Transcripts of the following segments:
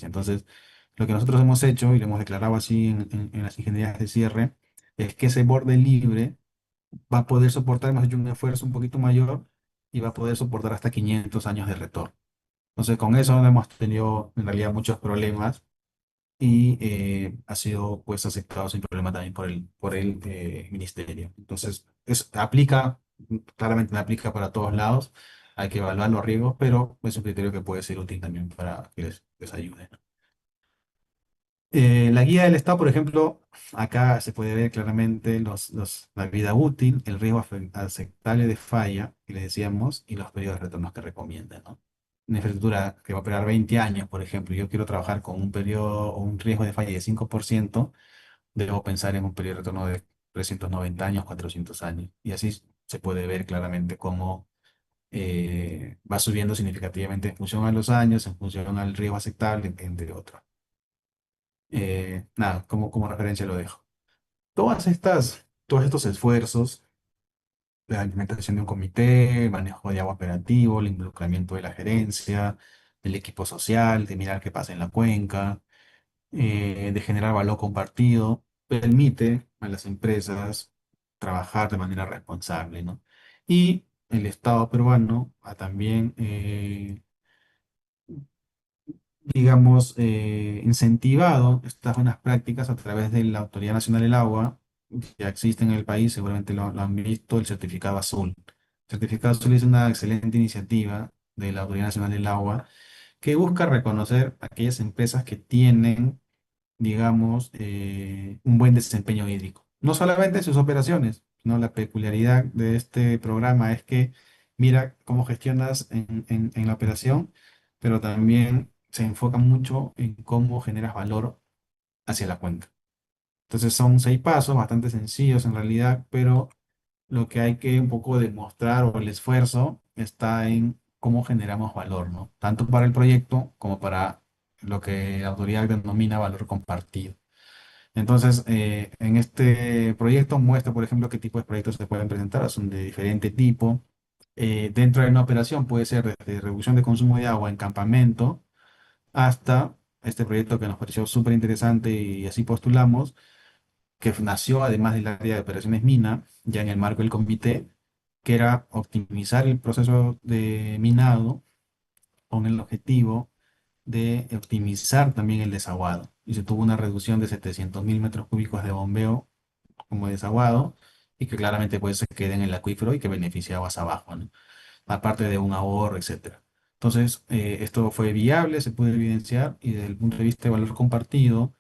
emergencia. Entonces, lo que nosotros hemos hecho, y lo hemos declarado así en las ingenierías de cierre, es que ese borde libre va a poder soportar, hemos hecho un esfuerzo un poquito mayor y va a poder soportar hasta 500 años de retorno. Entonces, con eso no hemos tenido en realidad muchos problemas y ha sido pues aceptado sin problema también por el ministerio. Entonces, aplica, claramente no aplica para todos lados, hay que evaluar los riesgos, pero es un criterio que puede ser útil también para que les ayude, ¿no? La guía del Estado, por ejemplo, acá se puede ver claramente la vida útil, el riesgo aceptable de falla, que le decíamos, y los periodos de retornos que recomienda, ¿no? Una infraestructura que va a operar 20 años, por ejemplo, yo quiero trabajar con un periodo o un riesgo de falla de 5%, debo pensar en un periodo de retorno de 390 años, 400 años. Y así se puede ver claramente cómo va subiendo significativamente en función a los años, en función al riesgo aceptable, entre otros. Nada, como referencia lo dejo. Todos estos esfuerzos, la implementación de un comité, el manejo de agua operativo, el involucramiento de la gerencia, del equipo social, de mirar qué pasa en la cuenca, de generar valor compartido, permite a las empresas trabajar de manera responsable, ¿no? Y el Estado peruano ha también digamos, incentivado estas buenas prácticas a través de la Autoridad Nacional del Agua, que ya existe en el país, seguramente lo han visto, el certificado azul. El certificado azul es una excelente iniciativa de la Autoridad Nacional del Agua que busca reconocer aquellas empresas que tienen, digamos, un buen desempeño hídrico. No solamente en sus operaciones, sino la peculiaridad de este programa es que mira cómo gestionas en la operación, pero también se enfoca mucho en cómo generas valor hacia la cuenta. Entonces son 6 pasos bastante sencillos en realidad, pero lo que hay que un poco demostrar o el esfuerzo está en cómo generamos valor, ¿no? Tanto para el proyecto como para lo que la autoridad denomina valor compartido. Entonces, en este proyecto muestra, por ejemplo, qué tipo de proyectos se pueden presentar, son de diferente tipo. Dentro de una operación puede ser desde reducción de consumo de agua en campamento hasta este proyecto que nos pareció súper interesante y así postulamos, que nació además del área de operaciones mina, ya en el marco del comité, que era optimizar el proceso de minado con el objetivo de optimizar también el desaguado. Y se tuvo una reducción de 700.000 metros cúbicos de bombeo como desaguado y que claramente pues se quede en el acuífero y que beneficia aguas abajo, ¿no? Aparte de un ahorro, etcétera. Entonces, esto fue viable, se pudo evidenciar y desde el punto de vista de valor compartido,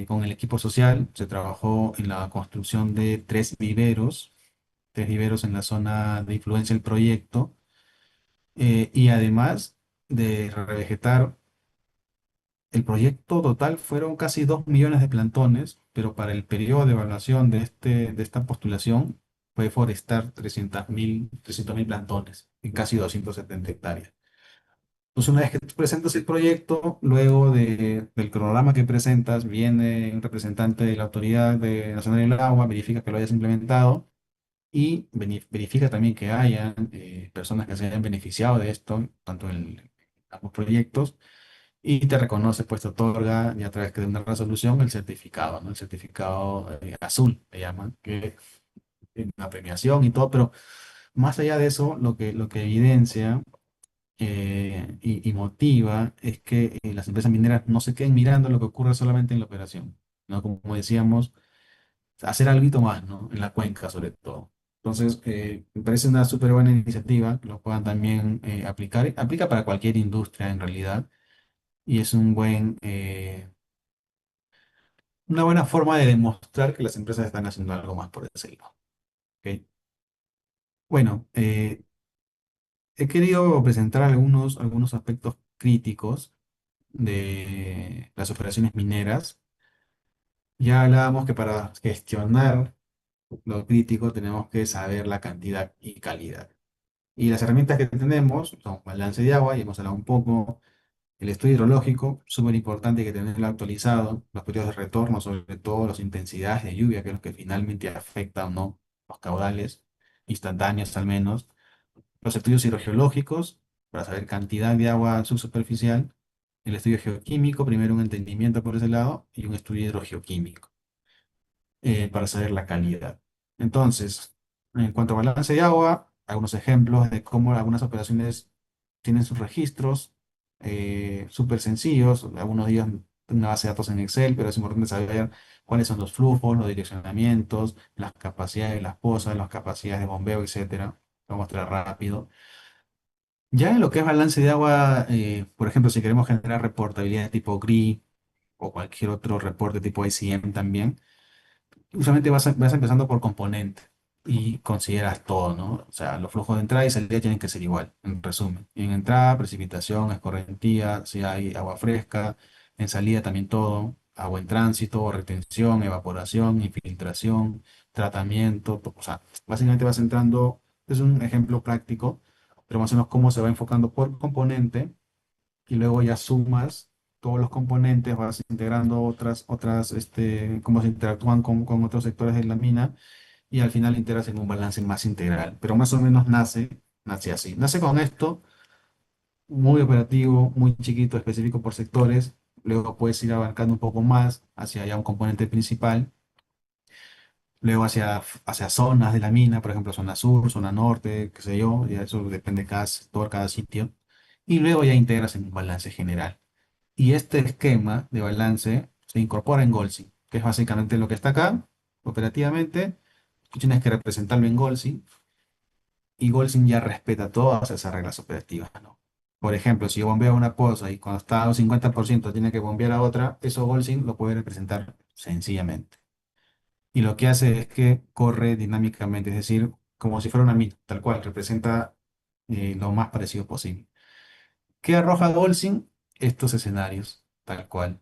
con el equipo social se trabajó en la construcción de tres viveros en la zona de influencia del proyecto, y además de revegetar el proyecto total fueron casi 2 millones de plantones, pero para el periodo de evaluación de esta postulación fue forestar 300.000 plantones en casi 270 hectáreas. Entonces, una vez que tú presentas el proyecto, luego del cronograma que presentas, viene un representante de la Nacional del Agua, verifica que lo hayas implementado y verifica también que hayan personas que se hayan beneficiado de esto, tanto en ambos proyectos, y te reconoce, pues te otorga, y a través de una resolución, el certificado, ¿no? El certificado azul, le llaman, que es una premiación y todo, pero más allá de eso, lo que evidencia y motiva es que las empresas mineras no se queden mirando lo que ocurre solamente en la operación, ¿no? Como decíamos, hacer algo más, ¿no? En la cuenca, sobre todo. Entonces, me parece una súper buena iniciativa que lo puedan también aplicar. Aplica para cualquier industria en realidad y es una buena forma de demostrar que las empresas están haciendo algo más por ese lado. ¿Ok? Bueno, he querido presentar algunos aspectos críticos de las operaciones mineras. Ya hablábamos que para gestionar lo crítico tenemos que saber la cantidad y calidad. Y las herramientas que tenemos son balance de agua, y hemos hablado un poco, el estudio hidrológico, súper importante que tenerlo actualizado, los periodos de retorno, sobre todo las intensidades de lluvia, que es lo que finalmente afecta o no los caudales, instantáneos al menos. Los estudios hidrogeológicos, para saber cantidad de agua subsuperficial, el estudio geoquímico, primero un entendimiento por ese lado y un estudio hidrogeoquímico para saber la calidad. Entonces, en cuanto a balance de agua, algunos ejemplos de cómo algunas operaciones tienen sus registros súper sencillos. Algunos días una base de datos en Excel, pero es importante saber cuáles son los flujos, los direccionamientos, las capacidades de las pozas, las capacidades de bombeo, etcétera. Lo voy a mostrar rápido. Ya en lo que es balance de agua, por ejemplo, si queremos generar reportabilidad de tipo GRI o cualquier otro reporte tipo ICM también, usualmente vas empezando por componente y consideras todo, ¿no? O sea, los flujos de entrada y salida tienen que ser igual, en resumen. En entrada, precipitación, escorrentía, si hay agua fresca, en salida también todo, agua en tránsito, retención, evaporación, infiltración, tratamiento, o sea, básicamente vas entrando, es un ejemplo práctico, pero más o menos cómo se va enfocando por componente y luego ya sumas todos los componentes, vas integrando cómo se interactúan con otros sectores de la mina y al final integras en un balance más integral. Pero más o menos nace así. Nace con esto, muy operativo, muy chiquito, específico por sectores. Luego puedes ir abarcando un poco más hacia ya un componente principal. Luego hacia zonas de la mina, por ejemplo, zona sur, zona norte, qué sé yo, ya eso depende de cada sector, cada sitio. Y luego ya integras en un balance general. Y este esquema de balance se incorpora en Golsi, que es básicamente lo que está acá, operativamente. Tú tienes que representarlo en Golsi y Golsi ya respeta todas esas reglas operativas, ¿no? Por ejemplo, si yo bombeo una cosa y cuando está a un 50% tiene que bombear a otra, eso Golsi lo puede representar sencillamente. Y lo que hace es que corre dinámicamente, es decir, como si fuera una mina, tal cual, representa lo más parecido posible. ¿Qué arroja Golsi? Estos escenarios, tal cual.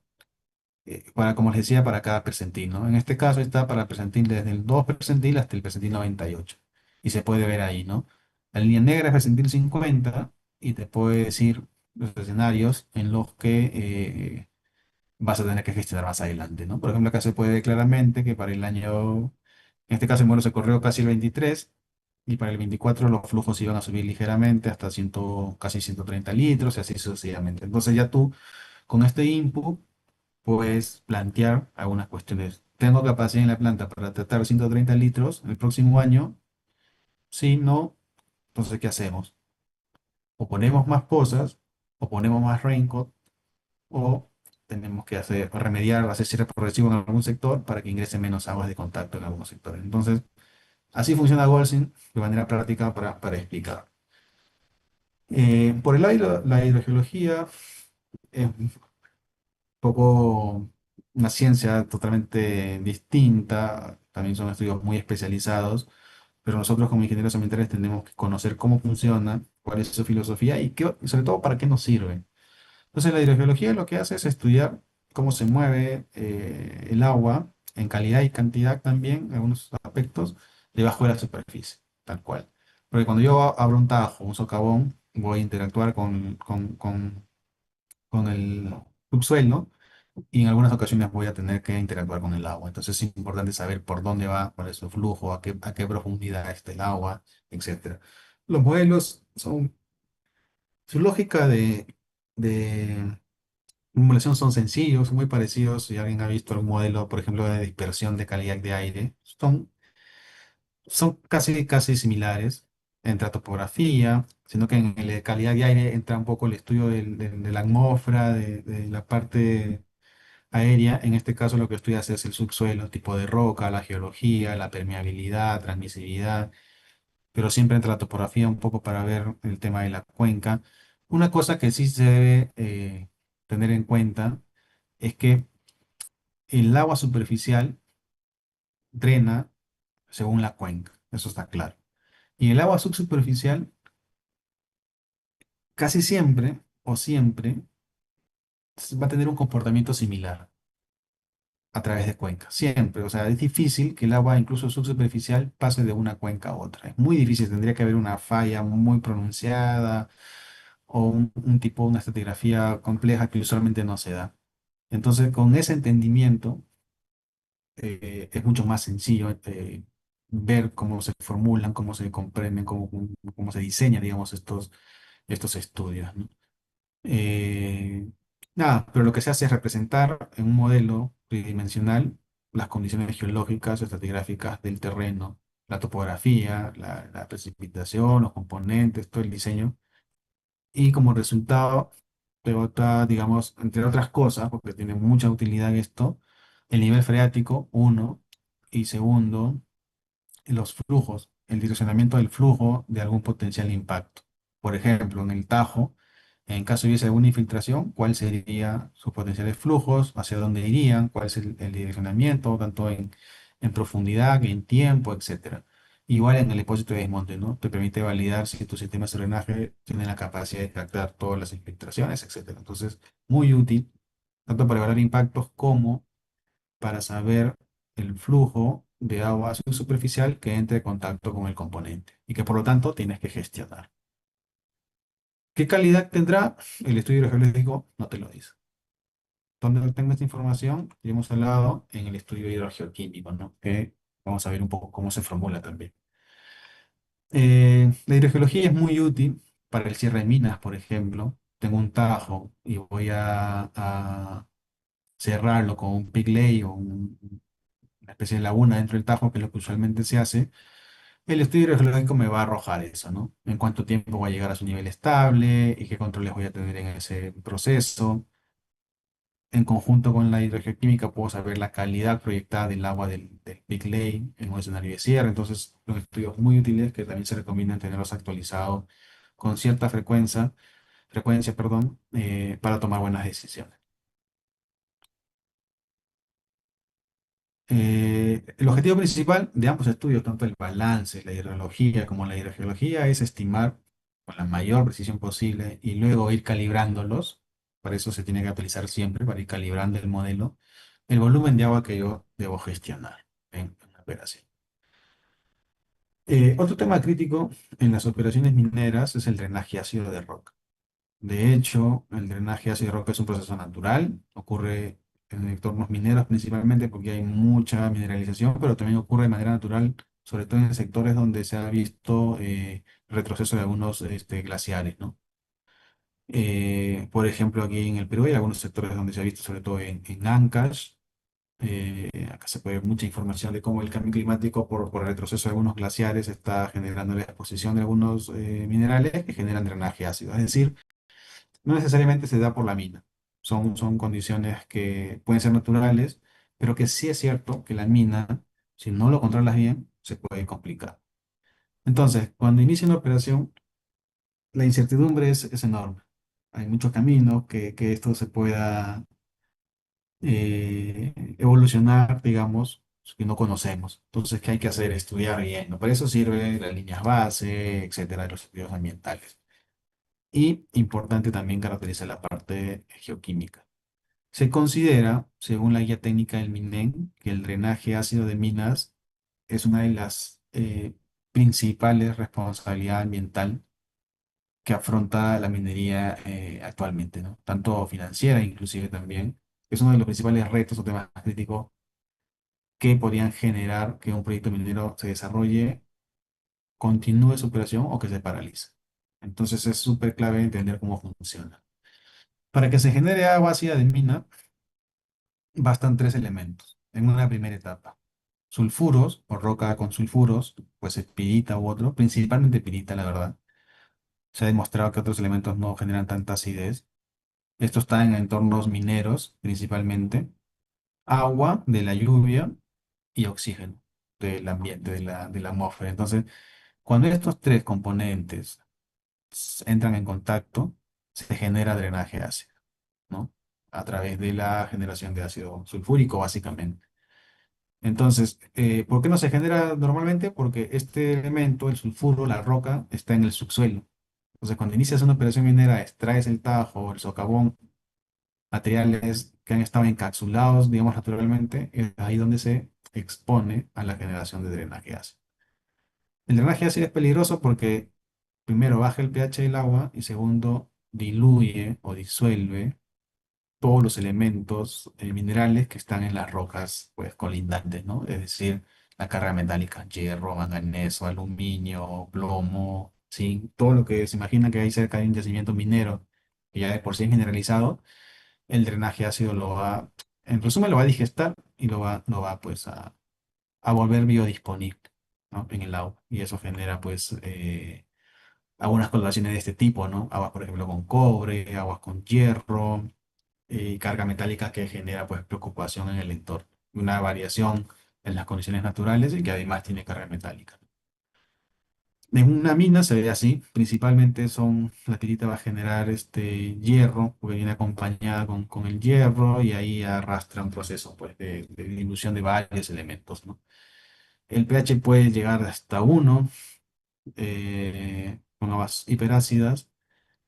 Como les decía, para cada percentil, ¿no? En este caso está para el percentil desde el 2 percentil hasta el percentil 98. Y se puede ver ahí, ¿no? La línea negra es percentil 50 y te puede decir los escenarios en los que vas a tener que gestionar más adelante, ¿no? Por ejemplo, acá se puede ver claramente que para el año, en este caso el modelo se corrió casi el 23 y para el 24 los flujos iban a subir ligeramente hasta 100, casi 130 litros y así sucesivamente. Entonces ya tú con este input puedes plantear algunas cuestiones. ¿Tengo capacidad en la planta para tratar 130 litros el próximo año? Sí, no. Entonces, ¿qué hacemos? O ponemos más pozas, o ponemos más raincoat, o tenemos que remediar, hacer cierre progresivo en algún sector para que ingrese menos aguas de contacto en algunos sectores. Entonces, así funciona Golsin de manera práctica para explicar. Por el lado de la hidrogeología, es poco una ciencia totalmente distinta, también son estudios muy especializados, pero nosotros como ingenieros ambientales tenemos que conocer cómo funciona, cuál es su filosofía y sobre todo para qué nos sirve. Entonces la hidrogeología lo que hace es estudiar cómo se mueve el agua en calidad y cantidad también, en algunos aspectos, debajo de la superficie, tal cual. Porque cuando yo abro un tajo, un socavón, voy a interactuar con el subsuelo y en algunas ocasiones voy a tener que interactuar con el agua. Entonces es importante saber por dónde va, cuál es su flujo, a qué profundidad está el agua, etcétera. Los modelos su lógica de formulación son sencillos, muy parecidos. Si alguien ha visto algún modelo, por ejemplo, de dispersión de calidad de aire, son casi similares entre la topografía, sino que en el de calidad de aire entra un poco el estudio de la atmósfera, de la parte aérea. En este caso lo que estudias es el subsuelo, tipo de roca, la geología, la permeabilidad, transmisibilidad, pero siempre entra la topografía un poco para ver el tema de la cuenca. Una cosa que sí se debe tener en cuenta es que el agua superficial drena según la cuenca, eso está claro. Y el agua subsuperficial casi siempre o siempre va a tener un comportamiento similar a través de cuencas, siempre. O sea, es difícil que el agua, incluso subsuperficial, pase de una cuenca a otra. Es muy difícil, tendría que haber una falla muy pronunciada o una estratigrafía compleja que usualmente no se da. Entonces, con ese entendimiento, es mucho más sencillo ver cómo se formulan, cómo se comprenden, cómo se diseñan, digamos, estos estudios, ¿no? Eh, Nada, pero lo que se hace es representar en un modelo tridimensional las condiciones geológicas o estratigráficas del terreno, la topografía, la precipitación, los componentes, todo el diseño. Y como resultado, te bota, digamos, entre otras cosas, porque tiene mucha utilidad esto, el nivel freático, uno, y segundo, los flujos, el direccionamiento del flujo de algún potencial impacto. Por ejemplo, en el Tajo, en caso hubiese alguna infiltración, ¿cuál sería sus potenciales flujos? ¿Hacia dónde irían? ¿Cuál es el direccionamiento, tanto en profundidad, en tiempo, etcétera? Igual en el depósito de desmonte, ¿no? Te permite validar si tu sistema de drenaje tiene la capacidad de captar todas las infiltraciones, etcétera. Entonces, muy útil, tanto para evaluar impactos como para saber el flujo de agua superficial que entre en contacto con el componente y que por lo tanto tienes que gestionar. ¿Qué calidad tendrá? El estudio hidrogeológico no te lo dice. ¿Dónde tengo esta información? Ya hemos hablado en el estudio hidrogeoquímico, ¿no? Que vamos a ver un poco cómo se formula también. La hidrogeología es muy útil para el cierre de minas, por ejemplo. Tengo un tajo y voy a cerrarlo con un pigley o una especie de laguna dentro del tajo, que es lo que usualmente se hace. El estudio hidrogeológico me va a arrojar eso, ¿no? En cuánto tiempo va a llegar a su nivel estable y qué controles voy a tener en ese proceso. En conjunto con la hidrogeoquímica puedo saber la calidad proyectada del agua del Big Lake en un escenario de cierre. Entonces, son estudios muy útiles que también se recomiendan tenerlos actualizados con cierta frecuencia, perdón, para tomar buenas decisiones. El objetivo principal de ambos estudios, tanto el balance, la hidrología como la hidrogeología, es estimar con la mayor precisión posible y luego ir calibrándolos. Para eso se tiene que actualizar siempre, para ir calibrando el modelo, el volumen de agua que yo debo gestionar en una operación. Otro tema crítico en las operaciones mineras es el drenaje ácido de roca. De hecho, el drenaje ácido de roca es un proceso natural, ocurre en entornos mineros principalmente porque hay mucha mineralización, pero también ocurre de manera natural, sobre todo en sectores donde se ha visto retroceso de algunos glaciares, ¿no? Por ejemplo, aquí en el Perú hay algunos sectores donde se ha visto, sobre todo en Ancash. Acá se puede ver mucha información de cómo el cambio climático por el retroceso de algunos glaciares está generando la exposición de algunos minerales que generan drenaje ácido. Es decir, no necesariamente se da por la mina. Son condiciones que pueden ser naturales, pero que sí es cierto que la mina, si no lo controlas bien, se puede complicar. Entonces, cuando inicia una operación, la incertidumbre es enorme. Hay muchos caminos que esto se pueda evolucionar, digamos, que no conocemos. Entonces, ¿qué hay que hacer? Estudiar bien, ¿no? Para eso sirve las líneas base, etcétera, de los estudios ambientales. Y importante también caracterizar la parte geoquímica. Se considera, según la guía técnica del MINEN, que el drenaje ácido de minas es una de las principales responsabilidades ambiental que afronta la minería actualmente, ¿no? Tanto financiera, inclusive también. Es uno de los principales retos o temas críticos que podrían generar que un proyecto minero se desarrolle, continúe su operación o que se paralice. Entonces es súper clave entender cómo funciona. Para que se genere agua ácida de mina, bastan tres elementos en una primera etapa. Sulfuros o roca con sulfuros, pues es pirita u otro, principalmente pirita, la verdad. Se ha demostrado que otros elementos no generan tanta acidez. Esto está en entornos mineros, principalmente. Agua de la lluvia y oxígeno del ambiente, de la atmósfera. Entonces, cuando estos tres componentes entran en contacto, se genera drenaje ácido, ¿no? A través de la generación de ácido sulfúrico, básicamente. Entonces, ¿por qué no se genera normalmente? Porque este elemento, el sulfuro, la roca, está en el subsuelo. Entonces, cuando inicias una operación minera, extraes el tajo, el socavón, materiales que han estado encapsulados, digamos, naturalmente, es ahí donde se expone a la generación de drenaje ácido. El drenaje ácido es peligroso porque, primero, baja el pH del agua y, segundo, diluye o disuelve todos los elementos minerales que están en las rocas pues, colindantes, ¿no? Es decir, la carga metálica, hierro, manganeso, aluminio, plomo, zinc, todo lo que se imagina que hay cerca de un yacimiento minero, que ya de por sí es mineralizado, el drenaje ácido lo va, en resumen, lo va a digestar y lo va pues a volver biodisponible, ¿no? En el agua. Y eso genera pues algunas coloraciones de este tipo, ¿no? Aguas, por ejemplo, con cobre, aguas con hierro, y carga metálica que genera pues preocupación en el entorno. Una variación en las condiciones naturales y que además tiene carga metálica. En una mina se ve así, principalmente la tirita va a generar este hierro, porque viene acompañada con el hierro y ahí arrastra un proceso pues, de dilución de varios elementos, ¿no? El pH puede llegar hasta 1 con aguas hiperácidas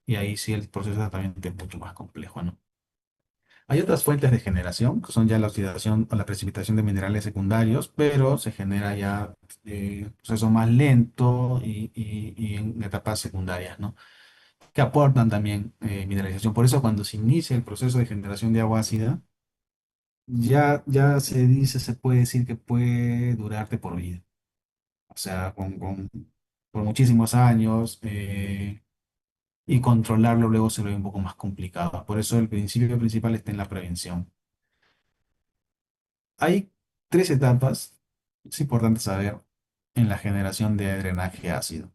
y ahí sí el proceso también es mucho más complejo, ¿no? Hay otras fuentes de generación, que son ya la oxidación o la precipitación de minerales secundarios, pero se genera ya proceso más lento y en etapas secundarias, ¿no? Que aportan también mineralización. Por eso cuando se inicia el proceso de generación de agua ácida, ya se dice, se puede decir que puede durarte por vida. O sea, por muchísimos años, y controlarlo luego se ve un poco más complicado. Por eso el principio principal está en la prevención. Hay tres etapas, es importante saber, en la generación de drenaje ácido.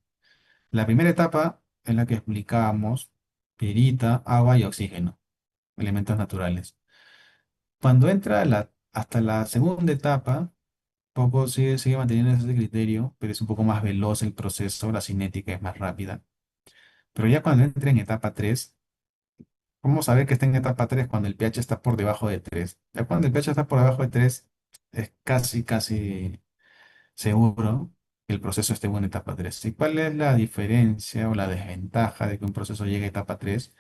La primera etapa es la que explicábamos, pirita, agua y oxígeno, elementos naturales. Cuando entra hasta la segunda etapa, poco sigue manteniendo ese criterio, pero es un poco más veloz el proceso, la cinética es más rápida. Pero ya cuando entra en etapa 3, ¿cómo saber que está en etapa 3 cuando el pH está por debajo de 3? Ya cuando el pH está por debajo de 3 es casi seguro que el proceso esté en una etapa 3. ¿Y cuál es la diferencia o la desventaja de que un proceso llegue a etapa 3?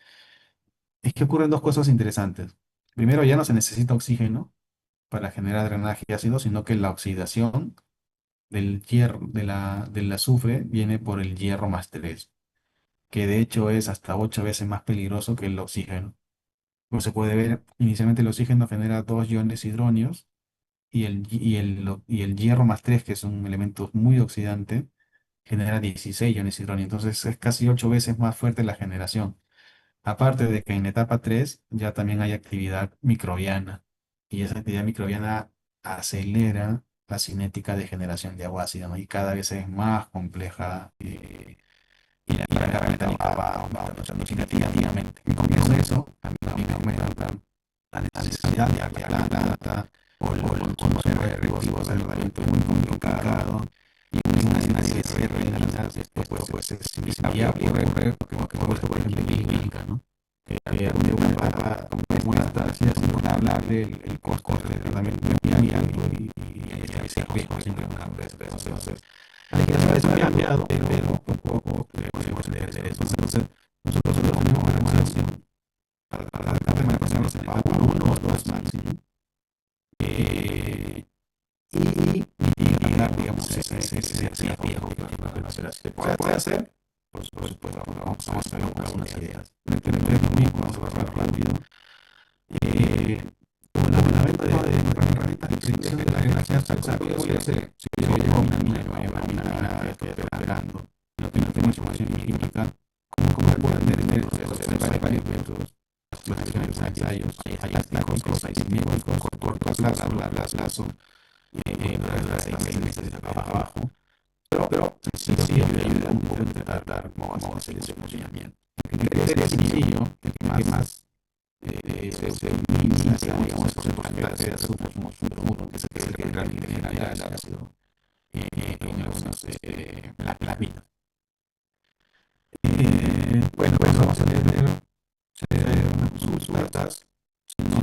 Es que ocurren dos cosas interesantes. Primero, ya no se necesita oxígeno para generar drenaje ácido, sino que la oxidación del hierro, del azufre viene por el hierro más 3, que de hecho es hasta 8 veces más peligroso que el oxígeno. Como se puede ver, inicialmente el oxígeno genera dos iones hidronios y el hierro más 3, que es un elemento muy oxidante, genera 16 iones hidrógeno. Entonces es casi 8 veces más fuerte la generación. Aparte de que en etapa 3 ya también hay actividad microbiana. Y esa actividad microbiana acelera la cinética de generación de agua ácida, ¿no? Y cada vez es más compleja, y la carga metálica va aumentando significativamente. Y con eso también aumenta la necesidad de agua de la planta o el consumo de residuos del tratamiento es muy complicado. Y una se realiza después pues es inviable ocurre porque por ejemplo en química, ¿no? De una etapa como esta, así es incontrolable el costo del tratamiento es muy alto y ese riesgo siempre es una empresa. Entonces, hay que saber, eso ha cambiado, pero poco a poco podemos entender eso. Entonces, nosotros solo tenemos una relación para la capa de manipulación en etapa 1 o 2 máximo. eh, y mitigar, digamos, ese riesgo que va a hacer. ¿Se puede hacer? Por supuesto, vamos a ver algunas ideas. No es lo mismo, vamos a hablar rápido. Eh, con la venta de herramientas de predicción de la energía rápido, si yo llevo una mina y una mina que estoy operando, no tengo información química, ¿cómo puedo entender el proceso? Hay varios métodos. Los ensayos, hay estáticos, hay cinéticos, corto plazo, largo plazo, para 6 meses de trabajo. Pero sí ayuda un poco a tratar cómo vamos a hacer ese funcionamiento. El criterio sencillo, el que más se inicia, digamos, es el porcentaje de azúcar como que es el que realmente genera el ácido en algunas las vidas. Bueno, pues vamos a tener unas consultas, si no,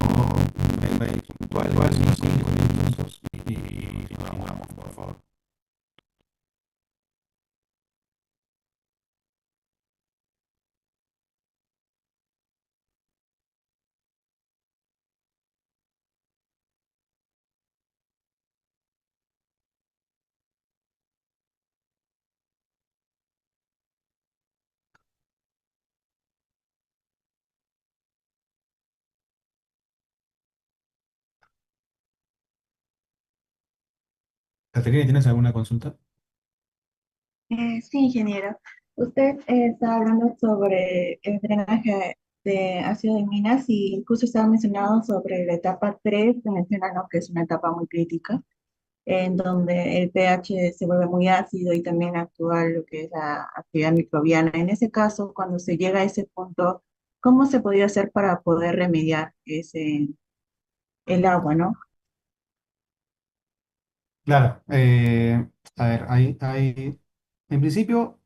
un mail puntual, 5 minutos y continuamos, por favor. Caterina, ¿tienes alguna consulta? Sí, ingeniero. Usted está hablando sobre el drenaje de ácido de minas y justo estaba mencionado sobre la etapa 3 que menciona, ¿no? Que es una etapa muy crítica, en donde el pH se vuelve muy ácido y también actúa lo que es la actividad microbiana. En ese caso, cuando se llega a ese punto, ¿cómo se podría hacer para poder remediar el agua, ¿no? Claro, a ver, en principio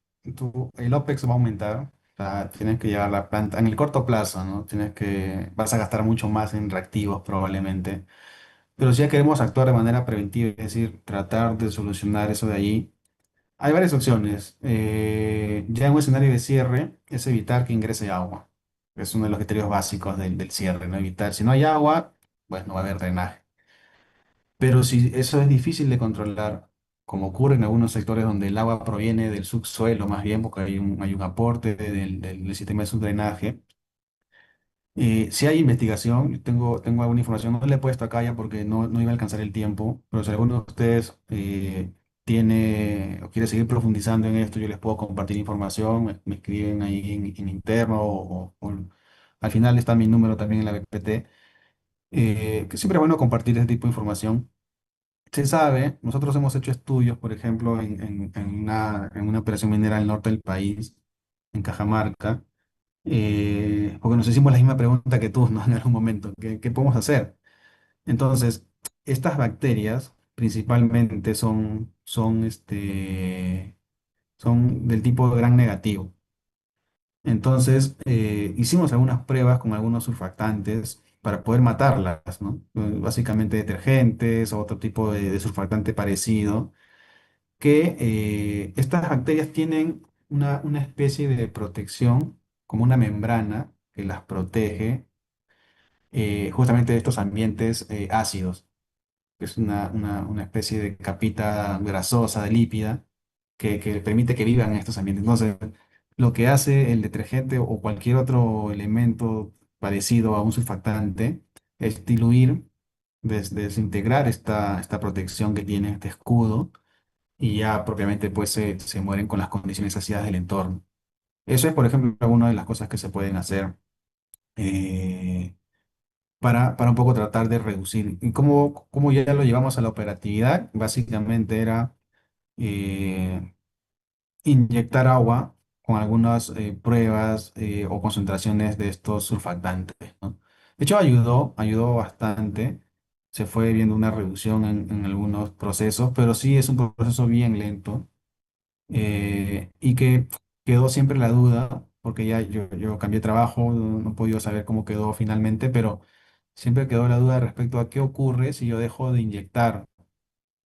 el OPEX va a aumentar, o sea, tienes que llevar la planta en el corto plazo, ¿no? Vas a gastar mucho más en reactivos probablemente, pero si ya queremos actuar de manera preventiva, es decir, tratar de solucionar eso de allí, hay varias opciones. Ya en un escenario de cierre es evitar que ingrese agua, es uno de los criterios básicos del cierre, ¿no? Evitar, si no hay agua, pues no va a haber drenaje. Pero si eso es difícil de controlar, como ocurre en algunos sectores donde el agua proviene del subsuelo, más bien porque hay un aporte del sistema de subdrenaje, si hay investigación, yo tengo alguna información, no le he puesto acá ya porque no iba a alcanzar el tiempo, pero si alguno de ustedes tiene o quiere seguir profundizando en esto, yo les puedo compartir información, me escriben ahí en interno al final está mi número también en la BPT, que siempre es bueno compartir este tipo de información. Se sabe, nosotros hemos hecho estudios, por ejemplo, en una operación minera al norte del país, en Cajamarca, porque nos hicimos la misma pregunta que tú, ¿no? En algún momento, ¿qué podemos hacer? Entonces, estas bacterias principalmente son del tipo gran negativo. Entonces, hicimos algunas pruebas con algunos surfactantes para poder matarlas, ¿no? Básicamente detergentes o otro tipo de surfactante parecido que estas bacterias tienen una especie de protección, como una membrana que las protege justamente de estos ambientes ácidos, que es una especie de capita grasosa, de lípida, que permite que vivan en estos ambientes. Entonces, lo que hace el detergente o cualquier otro elemento parecido a un surfactante es diluir, desintegrar esta protección que tiene este escudo y ya propiamente pues se mueren con las condiciones ácidas del entorno. Eso es, por ejemplo, una de las cosas que se pueden hacer eh, para un poco tratar de reducir. ¿Y cómo ya lo llevamos a la operatividad? Básicamente era inyectar agua con algunas pruebas o concentraciones de estos surfactantes, ¿no? De hecho, ayudó bastante. Se fue viendo una reducción en algunos procesos, pero sí es un proceso bien lento y que quedó siempre la duda, porque ya yo cambié de trabajo, no he podido saber cómo quedó finalmente, pero siempre quedó la duda respecto a qué ocurre si yo dejo de inyectar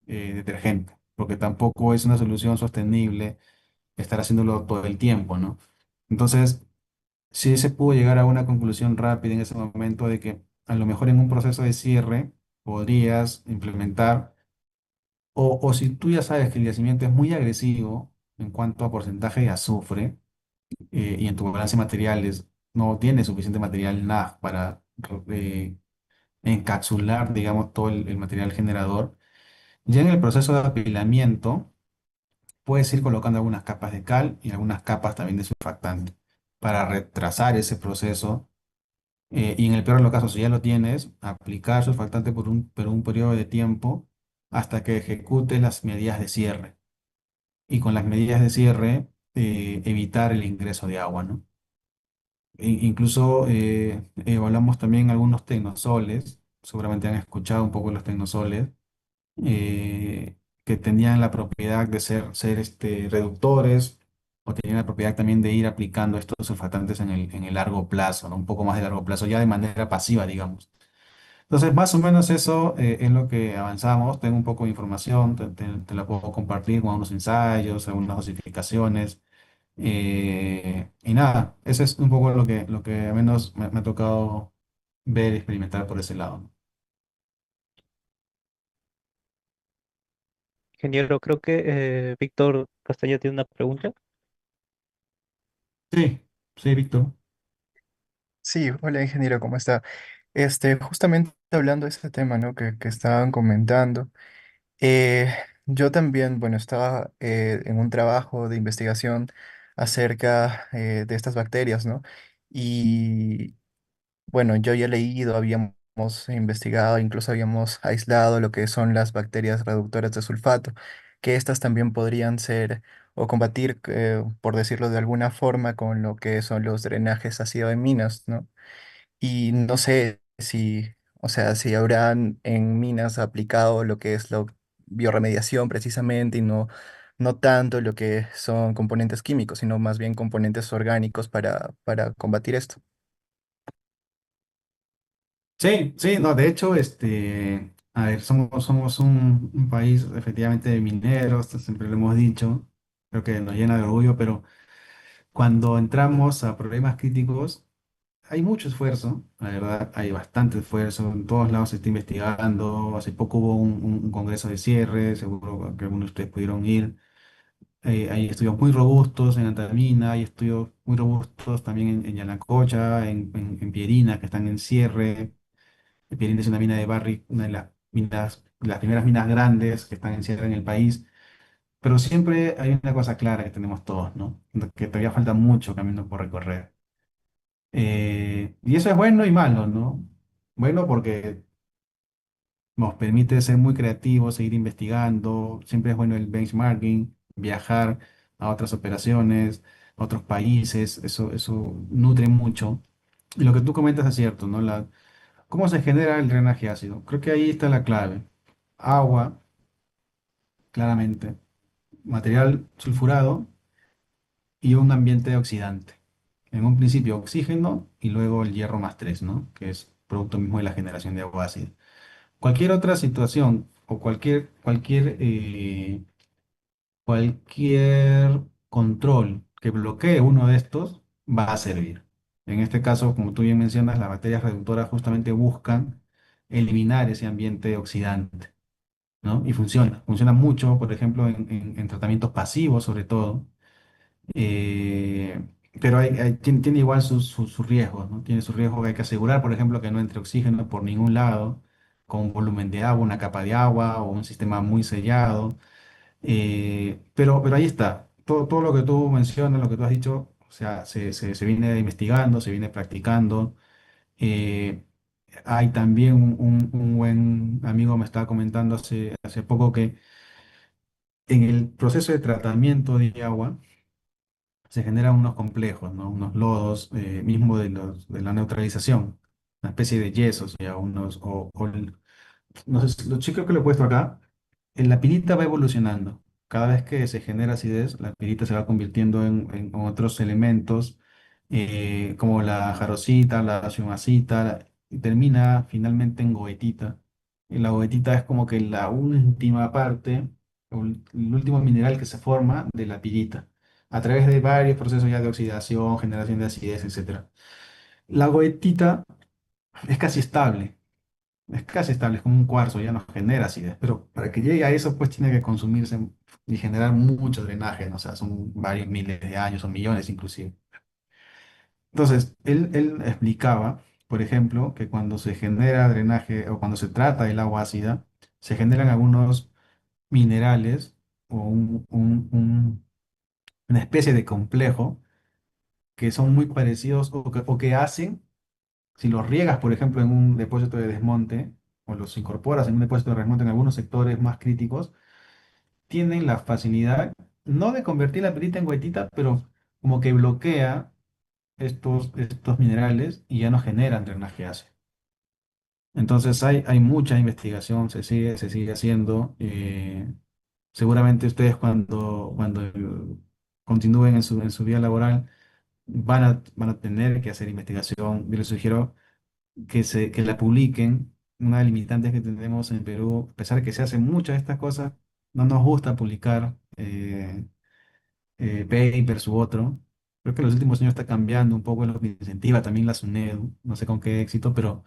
detergente, porque tampoco es una solución sostenible estar haciéndolo todo el tiempo, ¿no? Entonces, sí se pudo llegar a una conclusión rápida en ese momento de que a lo mejor en un proceso de cierre podrías implementar o si tú ya sabes que el yacimiento es muy agresivo en cuanto a porcentaje de azufre y en tu balance de materiales no tienes suficiente material NAG para eh, encapsular, digamos, todo el material generador, ya en el proceso de apilamiento puedes ir colocando algunas capas de cal y algunas capas también de surfactante para retrasar ese proceso. Y en el peor de los casos, si ya lo tienes, aplicar surfactante por un periodo de tiempo hasta que ejecute las medidas de cierre y con las medidas de cierre evitar el ingreso de agua, ¿no? Incluso evaluamos también algunos tecnosoles, seguramente han escuchado un poco los tecnosoles, que tenían la propiedad de ser reductores o tenían la propiedad también de ir aplicando estos surfactantes en el largo plazo, ¿no? Un poco más de largo plazo, ya de manera pasiva, digamos. Entonces, más o menos eso es lo que avanzamos. Tengo un poco de información, te la puedo compartir con unos ensayos, algunas justificaciones. Y nada, eso es un poco lo que al menos me ha tocado ver y experimentar por ese lado, ¿no? Ingeniero, creo que Víctor Castaño tiene una pregunta. Sí, sí, Víctor. Sí, hola ingeniero, ¿cómo está? Justamente hablando de este tema, ¿no? que estaban comentando, eh, yo también, bueno, estaba en un trabajo de investigación acerca de estas bacterias, ¿no? Bueno, yo ya he leído, habíamos investigado, incluso habíamos aislado lo que son las bacterias reductoras de sulfato, que estas también podrían ser o combatir, por decirlo de alguna forma, con lo que son los drenajes ácido de minas, ¿no? Y no sé si, o sea, si habrán en minas aplicado lo que es la biorremediación precisamente y no tanto lo que son componentes químicos, sino más bien componentes orgánicos para combatir esto. Sí, sí, no, de hecho, a ver, somos un país efectivamente de mineros, siempre lo hemos dicho, creo que nos llena de orgullo, pero cuando entramos a problemas críticos, hay mucho esfuerzo, la verdad, hay bastante esfuerzo, en todos lados se está investigando, hace poco hubo un congreso de cierre, seguro que algunos de ustedes pudieron ir. Hay estudios muy robustos en Antamina, hay estudios muy robustos también en Yanacocha, en Pierina, que están en cierre. Pierina es una mina de Barrick, una de las minas, las primeras minas grandes que están en cierre en el país. Pero siempre hay una cosa clara que tenemos todos, ¿no? Que todavía falta mucho camino por recorrer. Y eso es bueno y malo, ¿no? Bueno porque nos permite ser muy creativos, seguir investigando. Siempre es bueno el benchmarking, viajar a otras operaciones, a otros países. Eso nutre mucho. Y lo que tú comentas es cierto, ¿no? ¿Cómo se genera el drenaje ácido? Creo que ahí está la clave. Agua, claramente. Material sulfurado y un ambiente oxidante. En un principio oxígeno y luego el hierro más 3, ¿no? Que es producto mismo de la generación de agua ácida. Cualquier otra situación o cualquier control que bloquee uno de estos va a servir. En este caso, como tú bien mencionas, las bacterias reductoras justamente buscan eliminar ese ambiente oxidante, ¿no? Y funciona mucho, por ejemplo, en tratamientos pasivos sobre todo. eh, pero tiene igual sus riesgos, ¿no? Tiene sus riesgos que hay que asegurar, por ejemplo, que no entre oxígeno por ningún lado, con un volumen de agua, una capa de agua o un sistema muy sellado. Pero ahí está. Todo lo que tú mencionas, lo que tú has dicho, o sea, se viene investigando, se viene practicando. Eh, Hay también un buen amigo me estaba comentando hace poco que en el proceso de tratamiento de agua se generan unos complejos, ¿no? Unos lodos, mismo de la neutralización, una especie de yesos, ya, no sé, sí creo que lo he puesto acá. La pirita va evolucionando. Cada vez que se genera acidez, la pirita se va convirtiendo en otros elementos, como la jarosita, la ciumacita, y termina finalmente en goetita. Y la goetita es como que la última parte, o el último mineral que se forma de la pirita, a través de varios procesos ya de oxidación, generación de acidez, etcétera. La goetita es casi estable. Es casi estable, es como un cuarzo, ya no genera acidez, pero para que llegue a eso, pues tiene que consumirse y generar mucho drenaje, ¿no? O sea, son varios miles de años o millones inclusive. Entonces, él explicaba, por ejemplo, que cuando se genera drenaje o cuando se trata el agua ácida, se generan algunos minerales o una especie de complejo que son muy parecidos o que hacen, si los riegas, por ejemplo, en un depósito de desmonte, o los incorporas en un depósito de desmonte en algunos sectores más críticos, tienen la facilidad, no de convertir la perita en goetita, pero como que bloquea estos minerales y ya no generan drenaje ácido. Entonces hay mucha investigación, se sigue haciendo. Seguramente ustedes cuando continúen en su vida laboral van a tener que hacer investigación. Yo les sugiero que la publiquen. Una de las limitantes que tenemos en Perú, a pesar de que se hacen muchas de estas cosas, no nos gusta publicar papers u otro. Creo que en los últimos años está cambiando un poco lo que incentiva también la SUNEDU, no sé con qué éxito, pero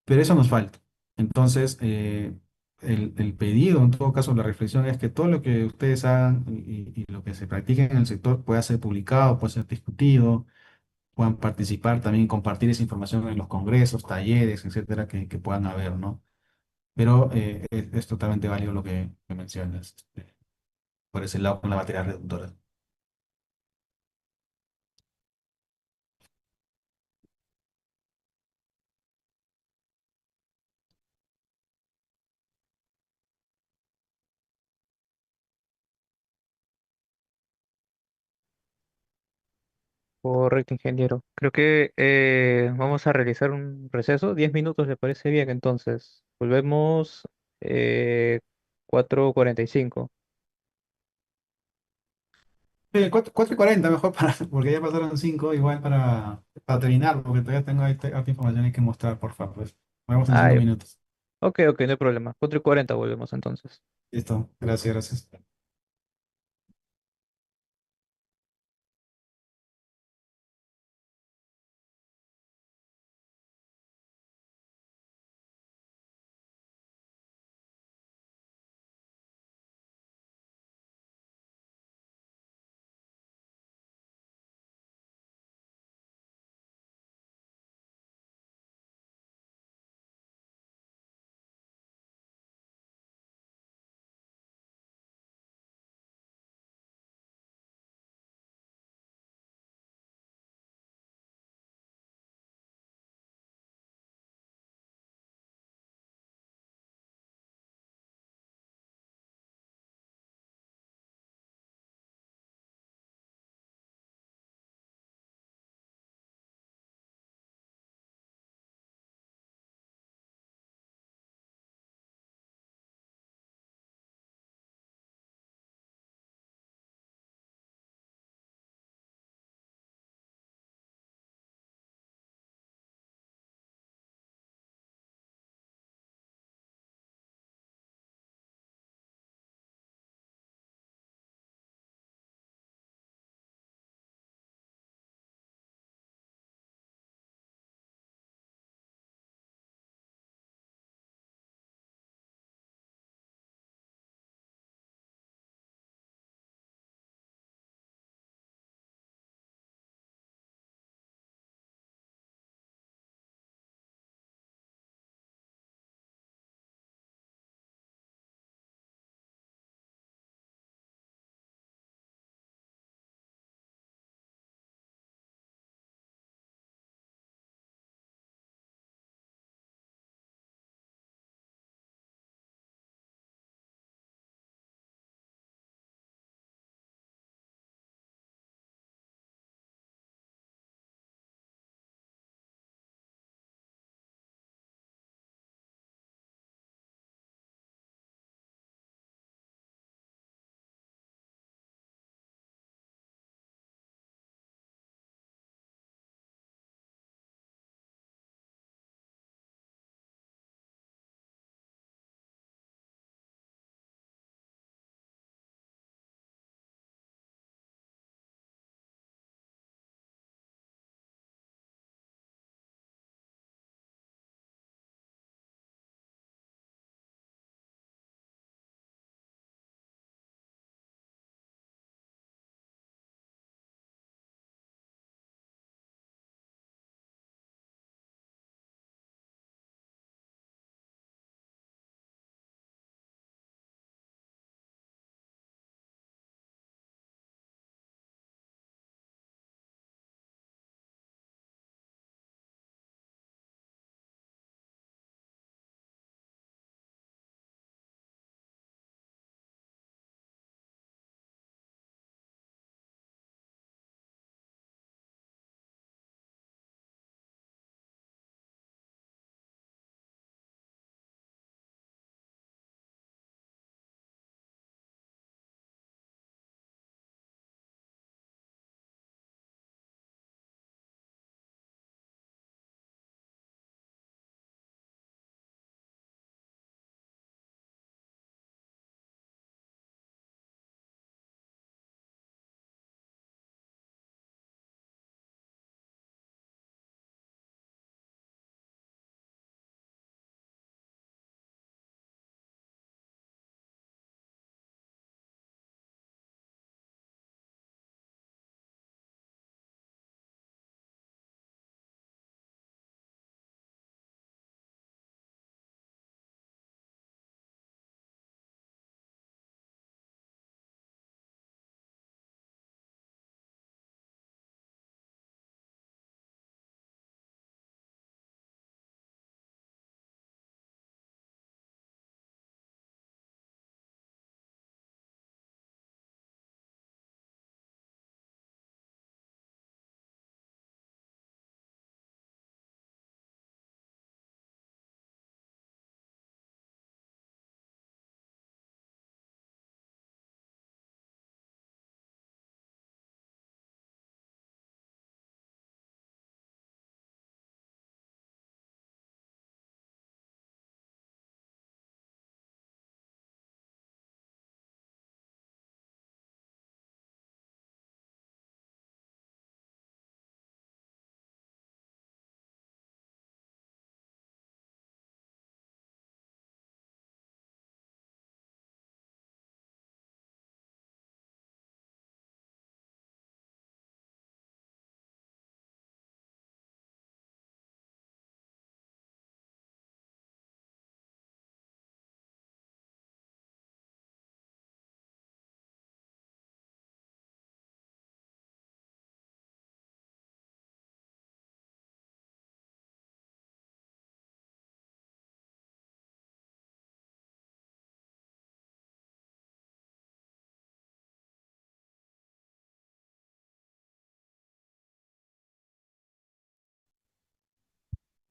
eso nos falta. Entonces, el pedido, en todo caso, la reflexión es que todo lo que ustedes hagan y lo que se practique en el sector pueda ser publicado, pueda ser discutido, puedan participar, también compartir esa información en los congresos, talleres, etcétera, que puedan haber, ¿no? Pero es totalmente válido lo que mencionas, por ese lado con la batería reductora. Correcto, ingeniero. Creo que vamos a realizar un receso. 10 minutos, ¿le parece bien? Entonces, volvemos eh, 4:45. 4:40 mejor porque ya pasaron 5 igual para terminar, porque todavía tengo ahí otra información que mostrar, por favor. Pues. Nos vemos en cinco Ay, minutos. ok, ok, no hay problema. 4:40 volvemos entonces. Listo, gracias, gracias.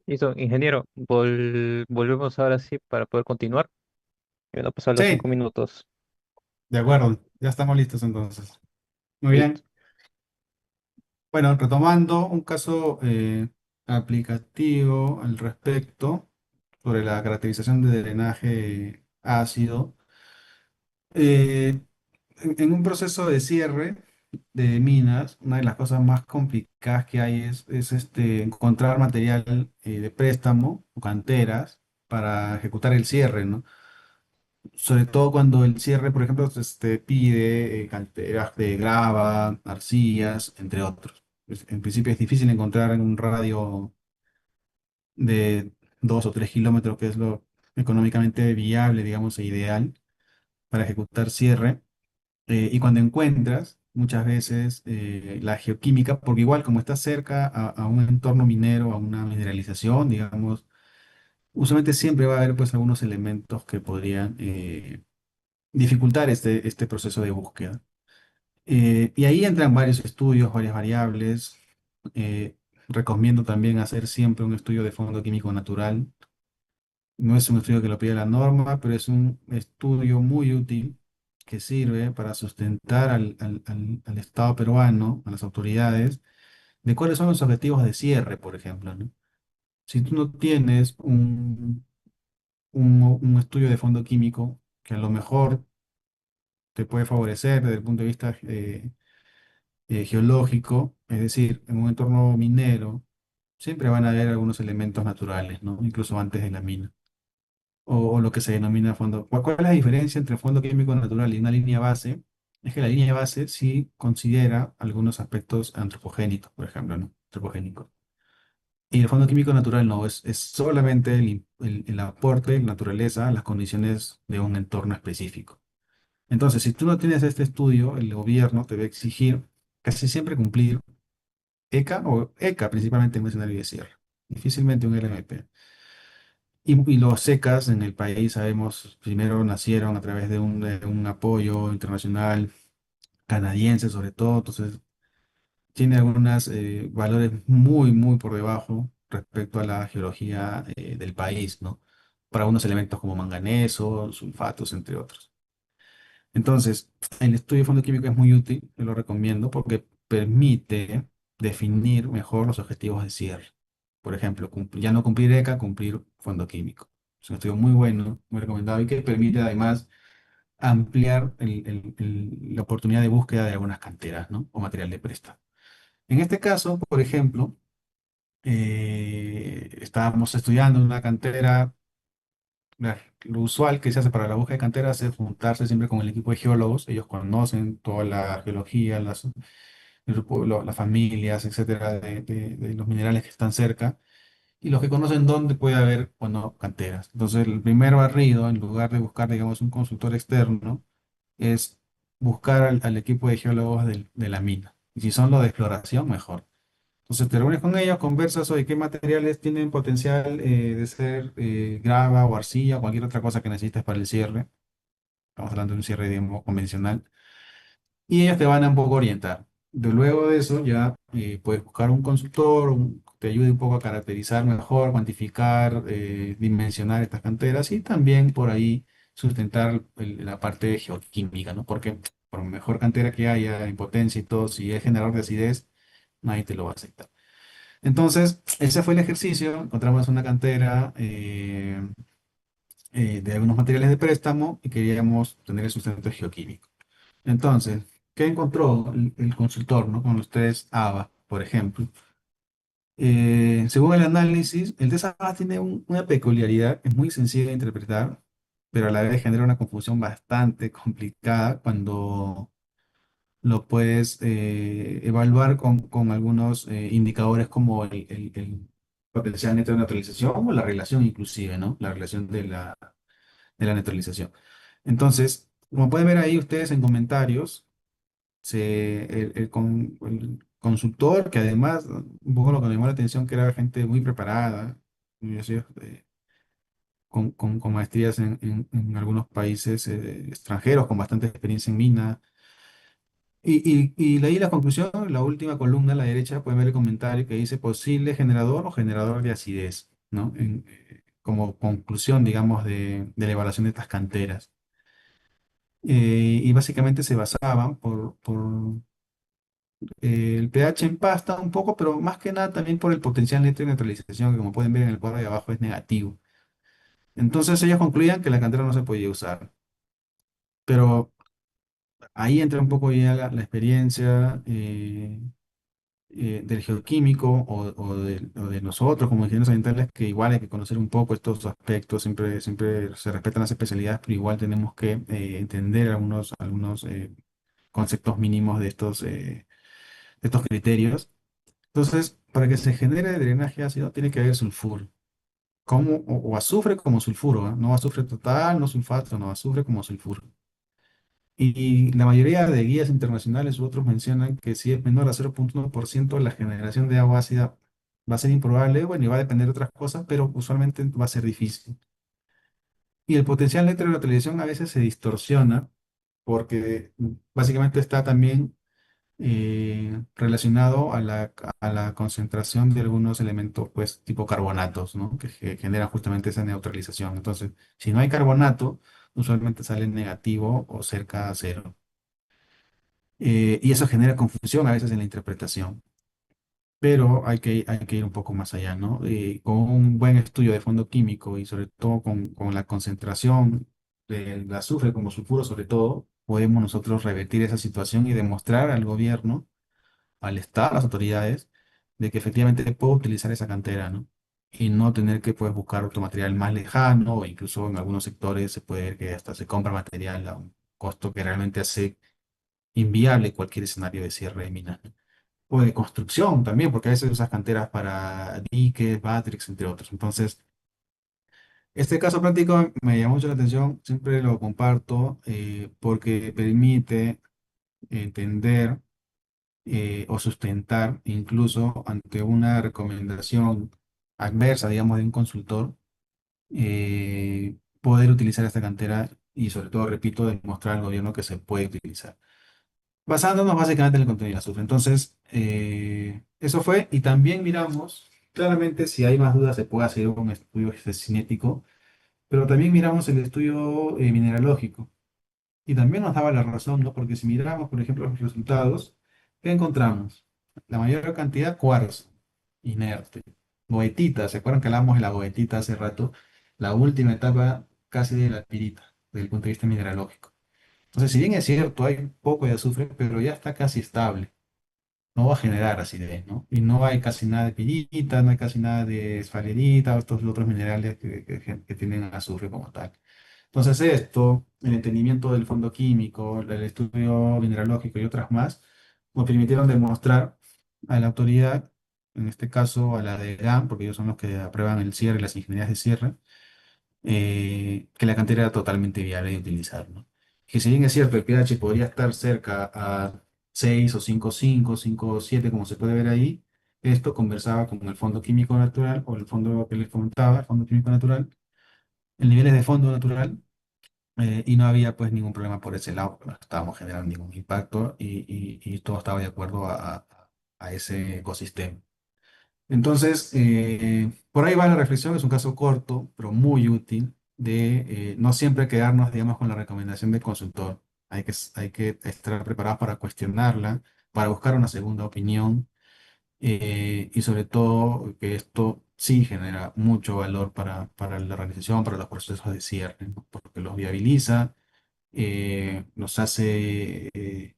Listo, ingeniero, volvemos ahora sí para poder continuar. Ya han pasado los Sí, 5 minutos. de acuerdo, ya estamos listos entonces. Muy Listo. bien. Bueno, retomando un caso aplicativo al respecto sobre la caracterización de drenaje ácido. En un proceso de cierre de minas, una de las cosas más complicadas que hay es encontrar material de préstamo o canteras para ejecutar el cierre, ¿no? Sobre todo cuando el cierre, por ejemplo, pide canteras de grava, arcillas, entre otros. En principio es difícil encontrar en un radio de 2 o 3 kilómetros, que es lo económicamente viable, digamos, e ideal para ejecutar cierre. Y cuando encuentras, muchas veces la geoquímica, porque igual como estás cerca a un entorno minero, a una mineralización, digamos, usualmente siempre va a haber pues algunos elementos que podrían dificultar este proceso de búsqueda. Y ahí entran varios estudios, varias variables. Eh, Recomiendo también hacer siempre un estudio de fondo químico natural. No es un estudio que lo pide la norma, pero es un estudio muy útil que sirve para sustentar al Estado peruano, a las autoridades, de cuáles son los objetivos de cierre, por ejemplo, ¿no? Si tú no tienes un estudio de fondo químico que a lo mejor te puede favorecer desde el punto de vista geológico, es decir, en un entorno minero, siempre van a haber algunos elementos naturales, ¿no? Incluso antes de la mina. O lo que se denomina fondo. ¿Cuál es la diferencia entre fondo químico natural y una línea base? Es que la línea base sí considera algunos aspectos antropogénicos, por ejemplo, ¿no? Antropogénicos. Y el fondo químico natural no, es solamente el aporte de naturaleza a las condiciones de un entorno específico. Entonces, si tú no tienes este estudio, el gobierno te va a exigir casi siempre cumplir ECA o ECA, principalmente en un escenario de cierre. Difícilmente un LMP. Y los SECAs en el país, sabemos, primero nacieron a través de un apoyo internacional canadiense, sobre todo, entonces tiene algunos valores muy, muy por debajo respecto a la geología del país, ¿no? Para unos elementos como manganeso, sulfatos, entre otros. Entonces, el estudio de fondo químico es muy útil, yo lo recomiendo porque permite definir mejor los objetivos de cierre. Por ejemplo, ya no cumplir ECA, cumplir fondo químico. Es un estudio muy bueno, muy recomendado y que permite además ampliar la oportunidad de búsqueda de algunas canteras, ¿no? O material de préstamo. En este caso, por ejemplo, estábamos estudiando una cantera. Lo usual que se hace para la búsqueda de canteras es juntarse siempre con el equipo de geólogos. Ellos conocen toda la geología, las familias, etcétera, de los minerales que están cerca y los que conocen dónde puede haber o no canteras. Entonces, el primer barrido, en lugar de buscar, digamos, un consultor externo, es buscar al equipo de geólogos de la mina. Y si son los de exploración, mejor. Entonces te reúnes con ellos, conversas sobre qué materiales tienen potencial de ser grava o arcilla o cualquier otra cosa que necesites para el cierre. Estamos hablando de un cierre, digamos, convencional. Y ellos te van a un poco orientar. Luego de eso ya puedes buscar un consultor, que te ayude un poco a caracterizar mejor, cuantificar, dimensionar estas canteras y también por ahí sustentar la parte geoquímica, ¿no? Porque por mejor cantera que haya en potencia y todo, si es generador de acidez, nadie te lo va a aceptar. Entonces, ese fue el ejercicio. Encontramos una cantera de algunos materiales de préstamo y queríamos tener el sustento geoquímico. Entonces, ¿qué encontró el consultor, ¿no? Con los test ABA, por ejemplo? Según el análisis, el test ABA tiene una peculiaridad, es muy sencilla de interpretar, pero a la vez genera una confusión bastante complicada cuando lo puedes evaluar con algunos indicadores como el potencial neto de neutralización o la relación inclusive, ¿no? La relación de la neutralización. Entonces, como pueden ver ahí ustedes en comentarios, el consultor, que además, un poco lo que me llamó la atención, que era gente muy preparada, universidades, con maestrías en algunos países extranjeros, con bastante experiencia en mina. Y leí la conclusión, la última columna a la derecha, pueden ver el comentario que dice posible generador o generador de acidez. ¿no? Como conclusión, digamos, de la evaluación de estas canteras. Y básicamente se basaban por el pH en pasta un poco, pero más que nada también por el potencial neto de neutralización, que como pueden ver en el cuadro de abajo es negativo. Entonces ellos concluían que la cantera no se podía usar. Pero ahí entra un poco ya la experiencia del geoquímico o de nosotros como ingenieros ambientales, que igual hay que conocer un poco estos aspectos, siempre se respetan las especialidades, pero igual tenemos que entender algunos conceptos mínimos de estos criterios. Entonces, para que se genere drenaje ácido, tiene que haber sulfuro, o azufre como sulfuro, ¿ah? No azufre total, no sulfato, no azufre como sulfuro. Y la mayoría de guías internacionales u otros mencionan que si es menor a 0,1%, la generación de agua ácida va a ser improbable, bueno, y va a depender de otras cosas, pero usualmente va a ser difícil. Y el potencial neto de la televisión a veces se distorsiona porque básicamente está también relacionado a la concentración de algunos elementos, pues, tipo carbonatos, ¿no? Que generan justamente esa neutralización. Entonces, si no hay carbonato, usualmente sale negativo o cerca a cero. Y eso genera confusión a veces en la interpretación, pero hay que ir un poco más allá, ¿no? Con un buen estudio de fondo químico y sobre todo con la concentración del azufre como sulfuro, sobre todo, podemos nosotros revertir esa situación y demostrar al gobierno, al Estado, a las autoridades, de que efectivamente puedo utilizar esa cantera, ¿no? Y no tener que, pues, buscar otro material más lejano, o incluso en algunos sectores se puede ver que hasta se compra material a un costo que realmente hace inviable cualquier escenario de cierre de minas, ¿no? O de construcción también, porque a veces usas canteras para diques, batrix, entre otros. Entonces, este caso práctico me llamó mucho la atención, siempre lo comparto porque permite entender o sustentar incluso ante una recomendación adversa, digamos, de un consultor, poder utilizar esta cantera y sobre todo, repito, demostrar al gobierno que se puede utilizar basándonos básicamente en el contenido del azufre. Entonces, eso fue, y también miramos, claramente si hay más dudas se puede hacer un estudio cinético, pero también miramos el estudio mineralógico, y también nos daba la razón, ¿no? Porque si miramos, por ejemplo, los resultados, ¿qué encontramos? La mayor cantidad, cuarzo, inerte. Goetita, ¿se acuerdan que hablamos de la goetita hace rato? La última etapa casi de la pirita, desde el punto de vista mineralógico. Entonces, si bien es cierto, hay un poco de azufre, pero ya está casi estable. No va a generar acidez, ¿no? Y no hay casi nada de pirita, no hay casi nada de esfalerita, o estos otros minerales que tienen azufre como tal. Entonces, esto, el entendimiento del fondo químico, el estudio mineralógico y otras más, nos permitieron demostrar a la autoridad, en este caso a la de GAM, porque ellos son los que aprueban el cierre, las ingenierías de cierre, que la cantera era totalmente viable de utilizar, ¿no? Que si bien es cierto, el pH podría estar cerca a 6 o 5,5, 5,7, como se puede ver ahí, esto conversaba con el fondo químico natural o el fondo que les comentaba, el fondo químico natural, en niveles de fondo natural, y no había pues ningún problema por ese lado, porque no estábamos generando ningún impacto y todo estaba de acuerdo a ese ecosistema. Entonces, por ahí va la reflexión, es un caso corto, pero muy útil, de no siempre quedarnos, digamos, con la recomendación del consultor. Hay que estar preparados para cuestionarla, para buscar una segunda opinión, y sobre todo que esto sí genera mucho valor para la organización, para los procesos de cierre, ¿no? Porque los viabiliza, los hace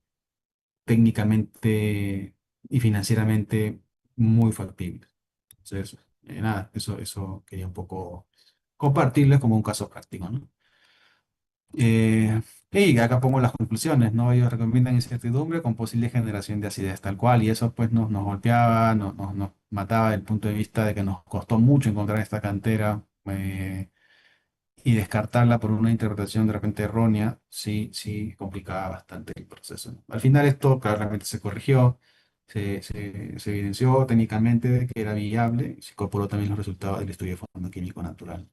técnicamente y financieramente muy factibles. Entonces, nada, eso quería un poco compartirles como un caso práctico, ¿no? Y acá pongo las conclusiones, ¿no? Ellos recomiendan incertidumbre con posible generación de acidez tal cual, y eso pues nos golpeaba, nos mataba desde el punto de vista de que nos costó mucho encontrar esta cantera, y descartarla por una interpretación de repente errónea, sí, sí, complicaba bastante el proceso, ¿no? Al final esto claramente se corrigió, se evidenció técnicamente de que era viable, se incorporó también los resultados del estudio de fondo químico natural,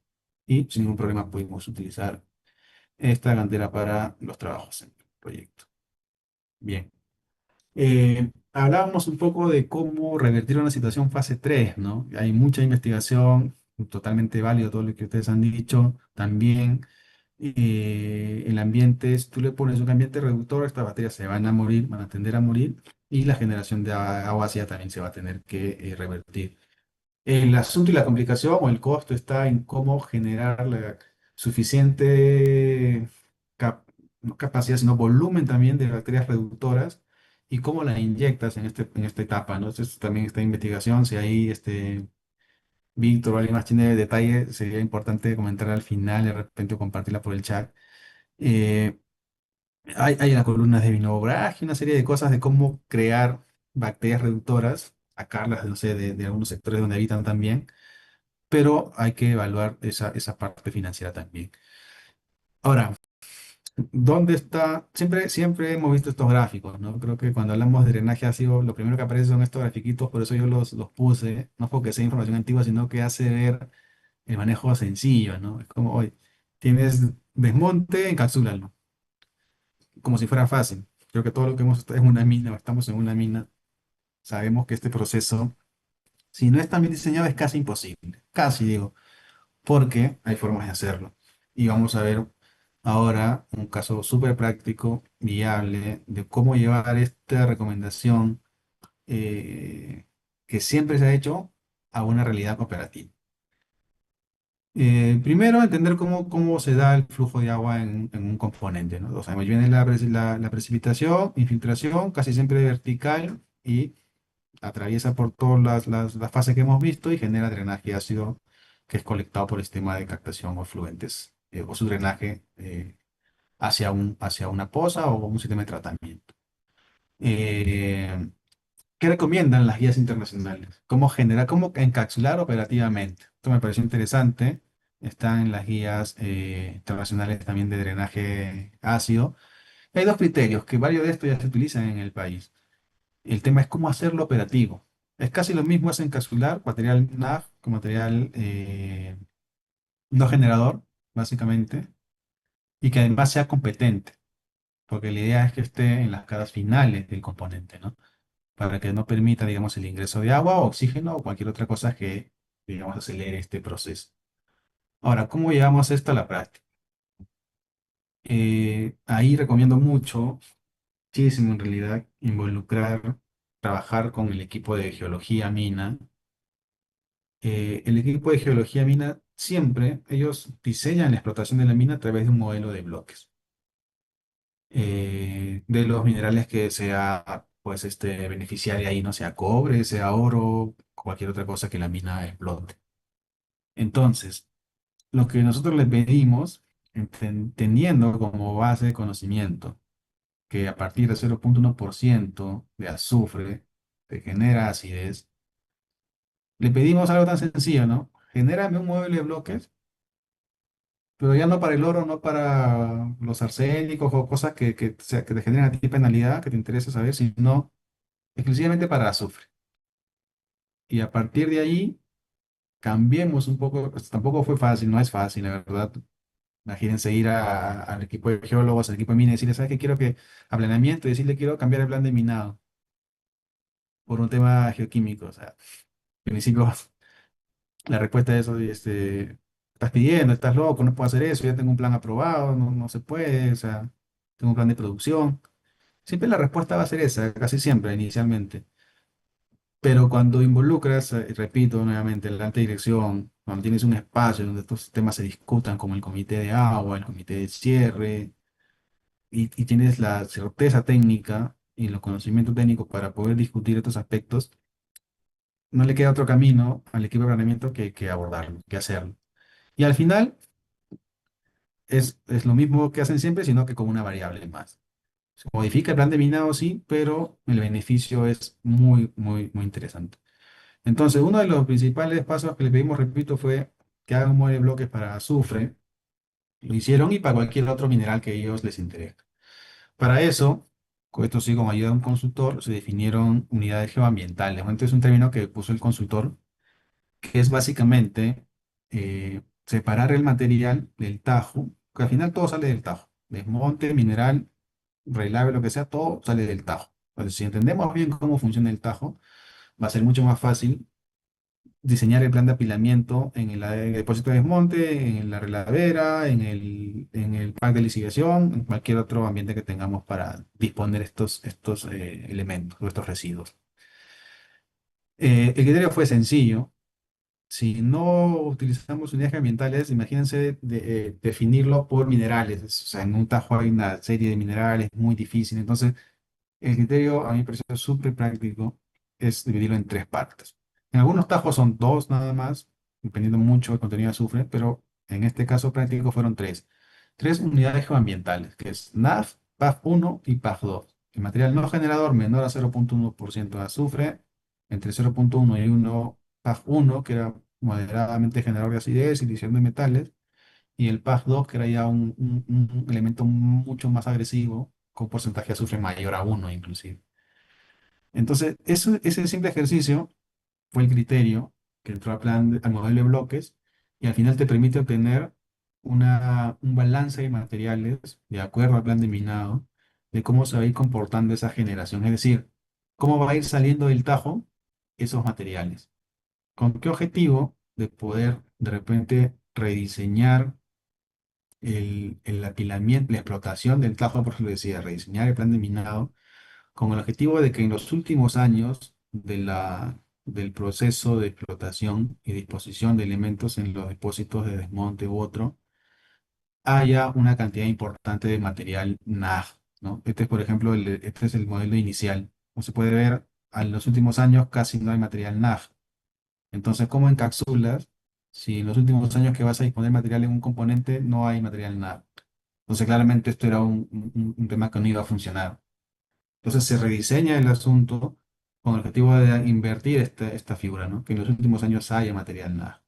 y sin ningún problema pudimos utilizar esta cantera para los trabajos en el proyecto. Bien. Hablábamos un poco de cómo revertir una situación fase 3, ¿no? Hay mucha investigación, totalmente válido todo lo que ustedes han dicho. También el ambiente, si tú le pones un ambiente reductor, estas bacterias se van a morir, van a tender a morir y la generación de agua ácida también se va a tener que revertir. El asunto y la complicación o el costo está en cómo generar la suficiente no capacidad, sino volumen también de bacterias reductoras y cómo la inyectas en esta etapa, ¿no? Entonces también esta investigación, si ahí Víctor o alguien más tiene detalle, sería importante comentar al final, de repente o compartirla por el chat. Eh, hay las columnas de Vinograd y una serie de cosas de cómo crear bacterias reductoras, sacarlas, no sé, de algunos sectores donde habitan también, pero hay que evaluar esa parte financiera también. Ahora, ¿dónde está? Siempre hemos visto estos gráficos, ¿no? Creo que cuando hablamos de drenaje ácido, lo primero que aparece son estos grafiquitos, por eso yo los puse, no porque sea información antigua, sino que hace ver el manejo sencillo, ¿no? Es como, hoy tienes desmonte, encapsúlalo, como si fuera fácil. Creo que todo lo que hemos estado en una mina o estamos en una mina, sabemos que este proceso, si no es tan bien diseñado, es casi imposible. Casi, digo. Porque hay formas de hacerlo. Y vamos a ver ahora un caso súper práctico, viable, de cómo llevar esta recomendación que siempre se ha hecho a una realidad operativa. Primero, entender cómo se da el flujo de agua en un componente, ¿no? O sea, viene la precipitación, infiltración, casi siempre vertical y atraviesa por todas las fases que hemos visto y genera drenaje ácido que es colectado por el sistema de captación o fluentes o su drenaje hacia una poza o un sistema de tratamiento. Eh, ¿Qué recomiendan las guías internacionales? Cómo encapsular operativamente? Esto me pareció interesante. Está en las guías internacionales también de drenaje ácido. Hay dos criterios, que varios de estos ya se utilizan en el país. El tema es cómo hacerlo operativo. Es casi lo mismo es encapsular material NAF con material no generador, básicamente, y que además sea competente, porque la idea es que esté en las caras finales del componente, ¿no? Para que no permita, digamos, el ingreso de agua, oxígeno o cualquier otra cosa que, digamos, acelere este proceso. Ahora, ¿cómo llevamos esto a la práctica? Ahí recomiendo muchísimo en realidad, trabajar con el equipo de geología mina. El equipo de geología mina siempre, ellos diseñan la explotación de la mina a través de un modelo de bloques, de los minerales que sea, pues, beneficiaria ahí, no sea cobre, sea oro, cualquier otra cosa que la mina explote. Entonces, lo que nosotros les pedimos, teniendo como base de conocimiento que a partir de 0,1% de azufre se genera acidez, le pedimos algo tan sencillo, ¿no? Genérame un mueble de bloques, pero ya no para el oro, no para los arsénicos o cosas que te generan a ti penalidad, que te interesa saber, sino exclusivamente para azufre. Y a partir de ahí, cambiemos un poco, pues, tampoco fue fácil, no es fácil, la verdad. Imagínense ir al equipo de geólogos, al equipo de mina y decirle, ¿sabes qué? Quiero que, a planeamiento, y decirle, quiero cambiar el plan de minado por un tema geoquímico. O sea, en principio, la respuesta a eso, estás pidiendo, estás loco, no puedo hacer eso, ya tengo un plan aprobado, no se puede, o sea, tengo un plan de producción. Siempre la respuesta va a ser esa, casi siempre, inicialmente. Pero cuando involucras, repito nuevamente, la alta dirección, cuando tienes un espacio donde estos temas se discutan, como el comité de agua, el comité de cierre, y tienes la certeza técnica y los conocimientos técnicos para poder discutir estos aspectos, no le queda otro camino al equipo de planeamiento que abordarlo, que hacerlo. Y al final es lo mismo que hacen siempre, sino que con una variable más. Se modifica el plan de minado, sí, pero el beneficio es muy, muy, muy interesante. Entonces, uno de los principales pasos que le pedimos, repito, fue que hagan un mueble de bloques para azufre. Lo hicieron y para cualquier otro mineral que a ellos les interese. Para eso, con esto sí, con ayuda de un consultor, se definieron unidades geoambientales. Bueno, este es un término que puso el consultor, que es básicamente separar el material del tajo, que al final todo sale del tajo. Desmonte, mineral, relave, lo que sea, todo sale del tajo. Entonces, si entendemos bien cómo funciona el tajo, va a ser mucho más fácil diseñar el plan de apilamiento en el depósito de desmonte, en la reladera, en el pack de liciviación, en cualquier otro ambiente que tengamos para disponer estos elementos o estos residuos. El criterio fue sencillo. Si no utilizamos unidades ambientales, imagínense definirlo por minerales. O sea, en un tajo hay una serie de minerales muy difícil. Entonces, el criterio, a mí me parece súper práctico, es dividirlo en tres partes. En algunos tajos son dos nada más, dependiendo mucho del contenido de azufre, pero en este caso práctico fueron tres. Tres unidades geoambientales, que es NAF, PAF1 y PAF2. El material no generador menor a 0,1% de azufre, entre 0,1 y 1 PAF1, que era moderadamente generador de acidez y lisión de metales, y el PAF2, que era ya un elemento mucho más agresivo, con porcentaje de azufre mayor a 1 inclusive. Entonces, ese simple ejercicio fue el criterio que entró al modelo de bloques y al final te permite obtener un balance de materiales de acuerdo al plan de minado, de cómo se va a ir comportando esa generación, es decir, cómo va a ir saliendo del tajo esos materiales. ¿Con qué objetivo? De poder de repente rediseñar el apilamiento, la explotación del Tajo, por eso le decía, rediseñar el plan de minado con el objetivo de que en los últimos años del proceso de explotación y disposición de elementos en los depósitos de desmonte u otro, haya una cantidad importante de material NAG, ¿no? Este es, por ejemplo, este es el modelo inicial. Como se puede ver, en los últimos años casi no hay material NAG. Entonces, ¿cómo encapsulas si en los últimos años que vas a disponer material en un componente no hay material NAG? Entonces, claramente esto era un tema que no iba a funcionar. Entonces, se rediseña el asunto con el objetivo de invertir esta figura, ¿no? Que en los últimos años haya material nada.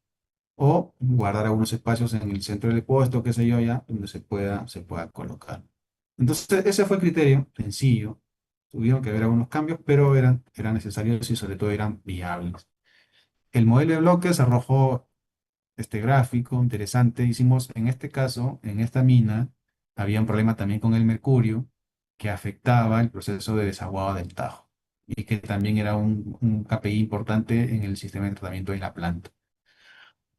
O guardar algunos espacios en el centro del depósito, qué sé yo, ya, donde se pueda colocar. Entonces, ese fue el criterio, sencillo. Tuvieron que haber algunos cambios, pero eran necesarios y sobre todo eran viables. El modelo de bloques arrojó este gráfico interesante. Hicimos, en este caso, en esta mina, había un problema también con el mercurio que afectaba el proceso de desaguado del Tajo y que también era un KPI importante en el sistema de tratamiento de la planta.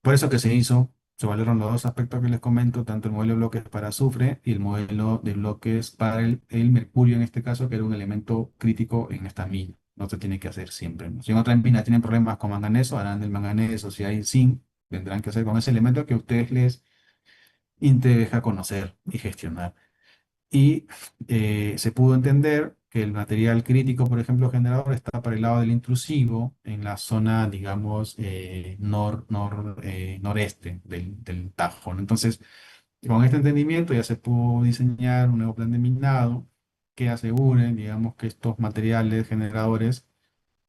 Por eso que se hizo, se valoraron los dos aspectos que les comento, tanto el modelo de bloques para azufre y el modelo de bloques para el mercurio, en este caso, que era un elemento crítico en esta mina. No se tiene que hacer siempre, ¿no? Si en otras minas tienen problemas con manganeso, harán del manganeso. Si hay zinc, tendrán que hacer con ese elemento que a ustedes les interesa conocer y gestionar. Y se pudo entender que el material crítico, por ejemplo, generador, está para el lado del intrusivo, en la zona, digamos, noreste del Tajo, ¿no? Entonces, con este entendimiento ya se pudo diseñar un nuevo plan de minado que asegure, digamos, que estos materiales generadores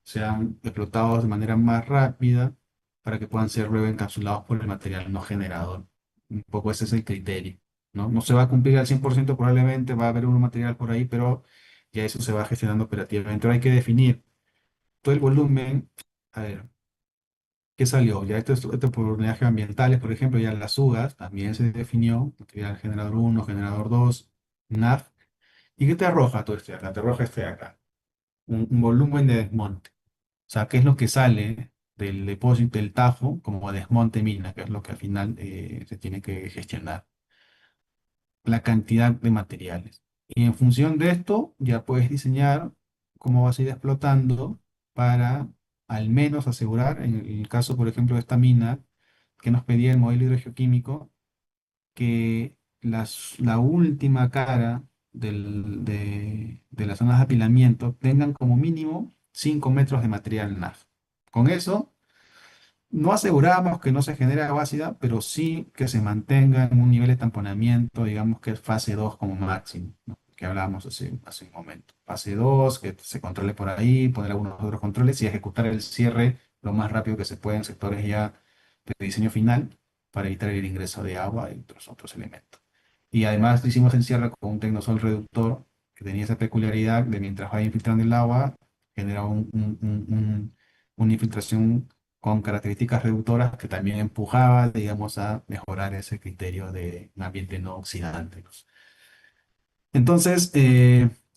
sean explotados de manera más rápida para que puedan ser luego encapsulados por el material no generador. Un poco ese es el criterio, ¿no? No se va a cumplir al 100% probablemente, va a haber un material por ahí, pero ya eso se va gestionando operativamente. Ahora hay que definir todo el volumen. A ver, ¿qué salió? Ya esto por unidades ambientales, por ejemplo, ya las UGAs también se definió, material generador uno, generador 2, NAF. ¿Y qué te arroja todo esto de acá? Te arroja este de acá, un volumen de desmonte. O sea, ¿qué es lo que sale del depósito del Tajo como desmonte mina, que es lo que al final se tiene que gestionar? La cantidad de materiales. Y en función de esto, ya puedes diseñar cómo vas a ir explotando para al menos asegurar, en el caso, por ejemplo, de esta mina, que nos pedía el modelo hidrogeoquímico, que la última cara de las zonas de apilamiento tengan como mínimo 5 metros de material NAF. Con eso, no aseguramos que no se genere agua ácida, pero sí que se mantenga en un nivel de tamponamiento, digamos que es fase 2 como máximo, ¿no? Que hablábamos hace un momento. Fase 2 que se controle por ahí, poner algunos otros controles y ejecutar el cierre lo más rápido que se puede en sectores ya de diseño final para evitar el ingreso de agua y otros elementos. Y además hicimos el cierre con un tecnosol reductor que tenía esa peculiaridad de mientras va infiltrando el agua, genera una infiltración con características reductoras que también empujaba, digamos, a mejorar ese criterio de un ambiente no oxidante, ¿no? Entonces,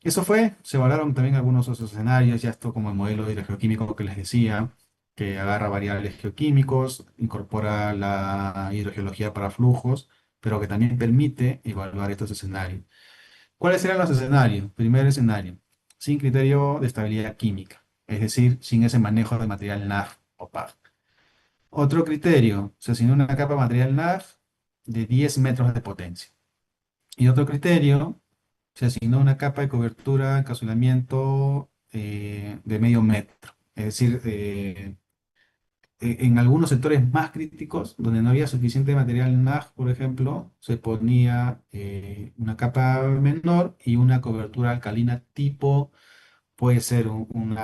eso fue, se evaluaron también algunos otros escenarios, ya esto como el modelo hidrogeoquímico que les decía, que agarra variables geoquímicos, incorpora la hidrogeología para flujos, pero que también permite evaluar estos escenarios. ¿Cuáles eran los escenarios? Primer escenario, sin criterio de estabilidad química, es decir, sin ese manejo de material NAF o PAF. Otro criterio, se asignó una capa de material NAF de 10 metros de potencia. Y otro criterio, se asignó una capa de cobertura, encapsulamiento de medio metro. Es decir, en algunos sectores más críticos, donde no había suficiente material NAG, por ejemplo, se ponía una capa menor y una cobertura alcalina tipo, puede ser un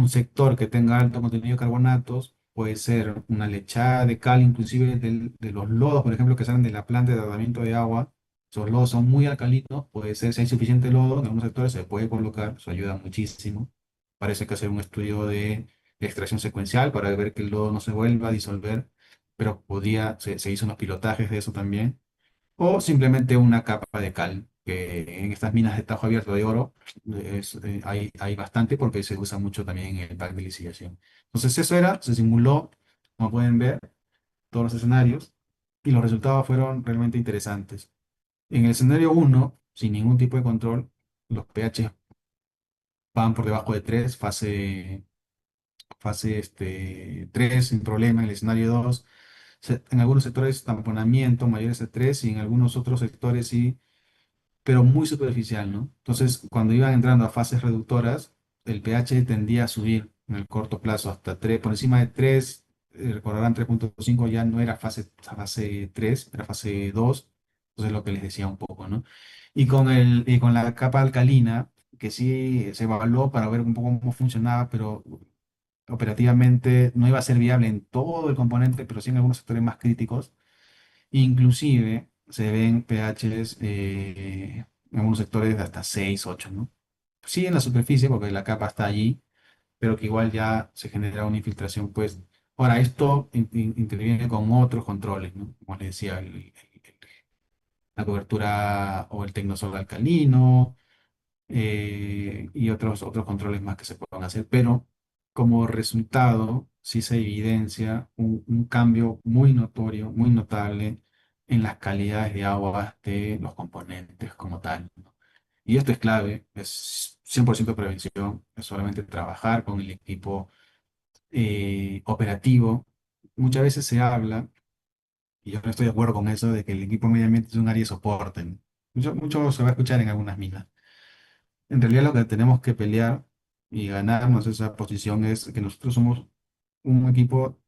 sector que tenga alto contenido de carbonatos, puede ser una lechada de cal, inclusive de los lodos, por ejemplo, que salen de la planta de tratamiento de agua. Esos lodos son muy alcalinos, puede ser, si hay suficiente lodo, en algunos sectores se puede colocar, eso ayuda muchísimo. Parece que hacer un estudio de extracción secuencial para ver que el lodo no se vuelva a disolver, pero se hizo unos pilotajes de eso también o simplemente una capa de cal, que en estas minas de tajo abierto de oro hay bastante porque se usa mucho también en el pack de licidación. Entonces eso se simuló, como pueden ver, todos los escenarios y los resultados fueron realmente interesantes. En el escenario uno sin ningún tipo de control, los pH van por debajo de 3 fase 3 sin problema. En el escenario 2 en algunos sectores tamponamiento mayores de 3 y en algunos otros sectores sí, pero muy superficial, ¿no? Entonces, cuando iban entrando a fases reductoras, el pH tendía a subir en el corto plazo hasta 3, por encima de 3, recordarán 3,5 ya no era fase 3, era fase 2, entonces lo que les decía un poco, ¿no? Y con la capa alcalina, que sí se evaluó para ver un poco cómo funcionaba, pero operativamente no iba a ser viable en todo el componente, pero sí en algunos sectores más críticos. Inclusive se ven pHs en algunos sectores de hasta 6 8, ¿no? Sí en la superficie porque la capa está allí, pero que igual ya se genera una infiltración, pues. Ahora, esto interviene con otros controles, ¿no? Como les decía, la cobertura o el tecnosol alcalino, y otros controles más que se puedan hacer, pero como resultado sí se evidencia un cambio muy notorio, muy notable en las calidades de agua de los componentes como tal, ¿no? Y esto es clave, es 100% prevención, es solamente trabajar con el equipo operativo. Muchas veces se habla, y yo no estoy de acuerdo con eso, de que el equipo de medio ambiente es un área de soporte, ¿no? Mucho se va a escuchar en algunas minas. En realidad lo que tenemos que pelear y ganarnos esa posición es que nosotros somos un equipo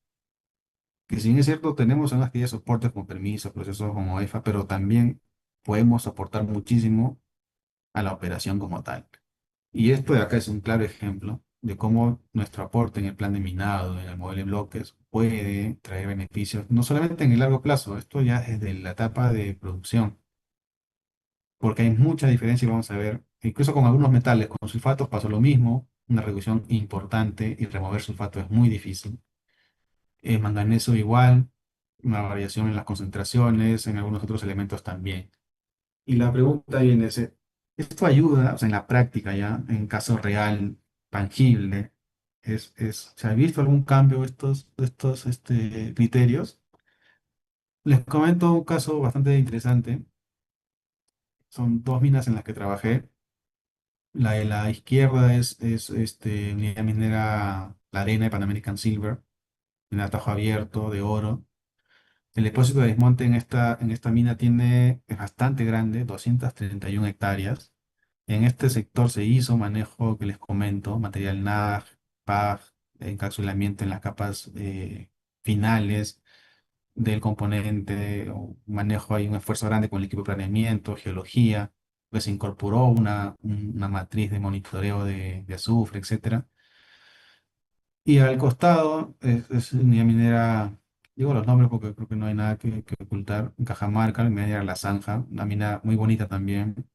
que si bien es cierto tenemos unas actividades de soporte como permisos, procesos como EFA, pero también podemos aportar muchísimo a la operación como tal. Y esto de acá es un claro ejemplo de cómo nuestro aporte en el plan de minado, en el modelo de bloques, puede traer beneficios, no solamente en el largo plazo, esto ya desde la etapa de producción, porque hay mucha diferencia y vamos a ver, incluso con algunos metales, con sulfatos pasó lo mismo, una reducción importante y remover sulfato es muy difícil. Manganeso igual, una variación en las concentraciones, en algunos otros elementos también. Y la pregunta viene, ¿esto ayuda, o sea, en la práctica ya, en caso real, tangible, ¿se ha visto algún cambio de estos criterios? Les comento un caso bastante interesante. Son dos minas en las que trabajé. La de la izquierda es unidad minera La Arena de Pan American Silver, en atajo abierto de oro. El depósito de desmonte en esta mina es bastante grande, 231 hectáreas. En este sector se hizo manejo que les comento, material NAG, PAG, encapsulamiento en las capas finales del componente, o manejo hay un esfuerzo grande con el equipo de planeamiento, geología, pues se incorporó una matriz de monitoreo de azufre, etcétera. Y al costado es unidad minera, digo los nombres porque creo que no hay nada que ocultar, en Cajamarca, la minera La Zanja, una mina muy bonita también,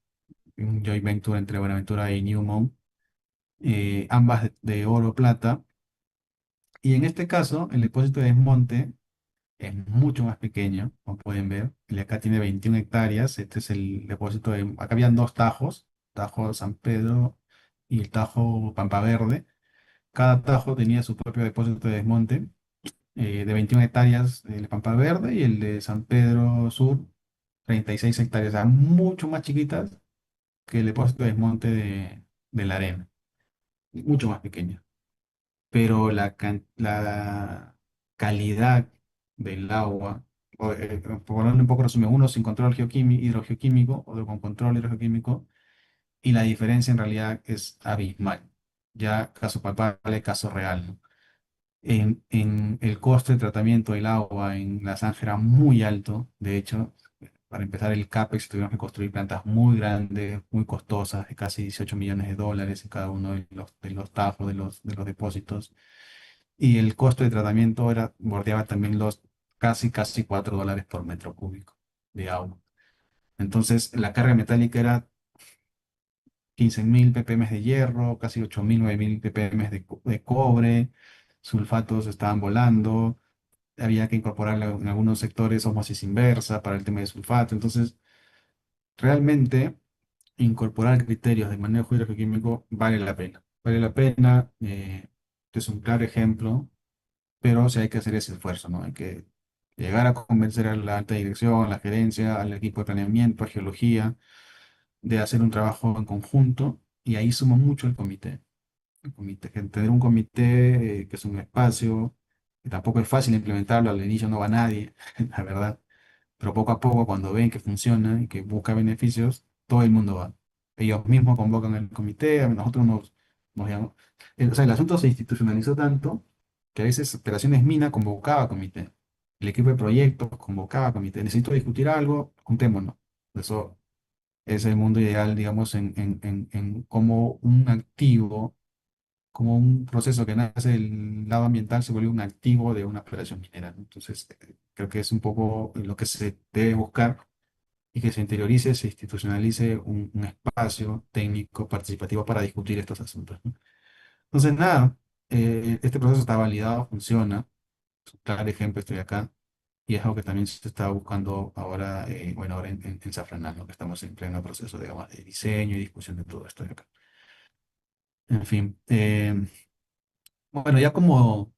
un joint venture entre Buenaventura y Newmont, ambas de oro plata. Y en este caso, el depósito de desmonte es mucho más pequeño, como pueden ver. El de acá tiene 21 hectáreas. Este es el depósito de. Acá habían dos tajos, Tajo San Pedro y el Tajo Pampa Verde. Cada tajo tenía su propio depósito de desmonte de 21 hectáreas el Pampa Verde y el de San Pedro Sur, 36 hectáreas, o sea, mucho más chiquitas que el depósito de desmonte de la arena, mucho más pequeña. Pero la calidad del agua, por ponerle un poco resumen, uno sin control hidrogeoquímico, otro con control hidrogeoquímico, y la diferencia en realidad es abismal. Ya caso palpable, caso real, ¿no? En el costo de tratamiento del agua en La Zanja era muy alto. De hecho, para empezar el CAPEX tuvimos que construir plantas muy grandes, muy costosas, de casi 18 millones de dólares en cada uno de los tajos, de los depósitos. Y el costo de tratamiento bordeaba también los casi $4 por metro cúbico de agua. Entonces, la carga metálica era 15.000 ppm de hierro, casi 8.000, 9.000 ppm de cobre, sulfatos estaban volando, había que incorporar en algunos sectores osmosis inversa para el tema de sulfato. Entonces, realmente incorporar criterios de manejo hidrogeoquímico vale la pena. Vale la pena, es un claro ejemplo, pero sí hay que hacer ese esfuerzo, ¿no? Hay que llegar a convencer a la alta dirección, a la gerencia, al equipo de planeamiento, a geología, de hacer un trabajo en conjunto, y ahí suma mucho el comité. El comité, que tener un comité que es un espacio, que tampoco es fácil implementarlo, al inicio no va nadie, la verdad, pero poco a poco cuando ven que funciona y que busca beneficios, todo el mundo va. Ellos mismos convocan el comité, a nosotros nos llamamos. O sea, el asunto se institucionalizó tanto que a veces Operaciones Mina convocaba comité. El equipo de proyectos convocaba comité. Necesito discutir algo, juntémonos. Eso es el mundo ideal, digamos, en cómo un activo, como un proceso que nace del lado ambiental se vuelve un activo de una operación minera, ¿no? Entonces, creo que es un poco lo que se debe buscar y que se interiorice, se institucionalice un espacio técnico participativo para discutir estos asuntos, ¿no? Entonces, nada, este proceso está validado, funciona. Es un claro ejemplo, estoy acá. Y es algo que también se está buscando ahora, bueno, ahora en Safranal, ¿no? Que estamos en pleno proceso, digamos, de diseño y discusión de todo esto de acá. En fin, bueno, ya como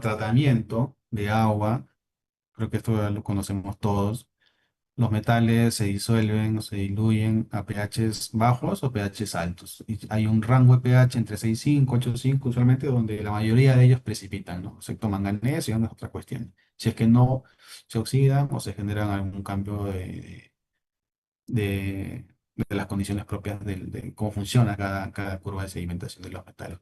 tratamiento de agua, creo que esto ya lo conocemos todos. Los metales se disuelven o se diluyen a pHs bajos o pHs altos. Y hay un rango de pH entre 6,5 y 8,5 usualmente, donde la mayoría de ellos precipitan, ¿no? Excepto manganeso y una otra cuestión. Si es que no se oxidan o se generan algún cambio de las condiciones propias de cómo funciona cada curva de sedimentación de los metales.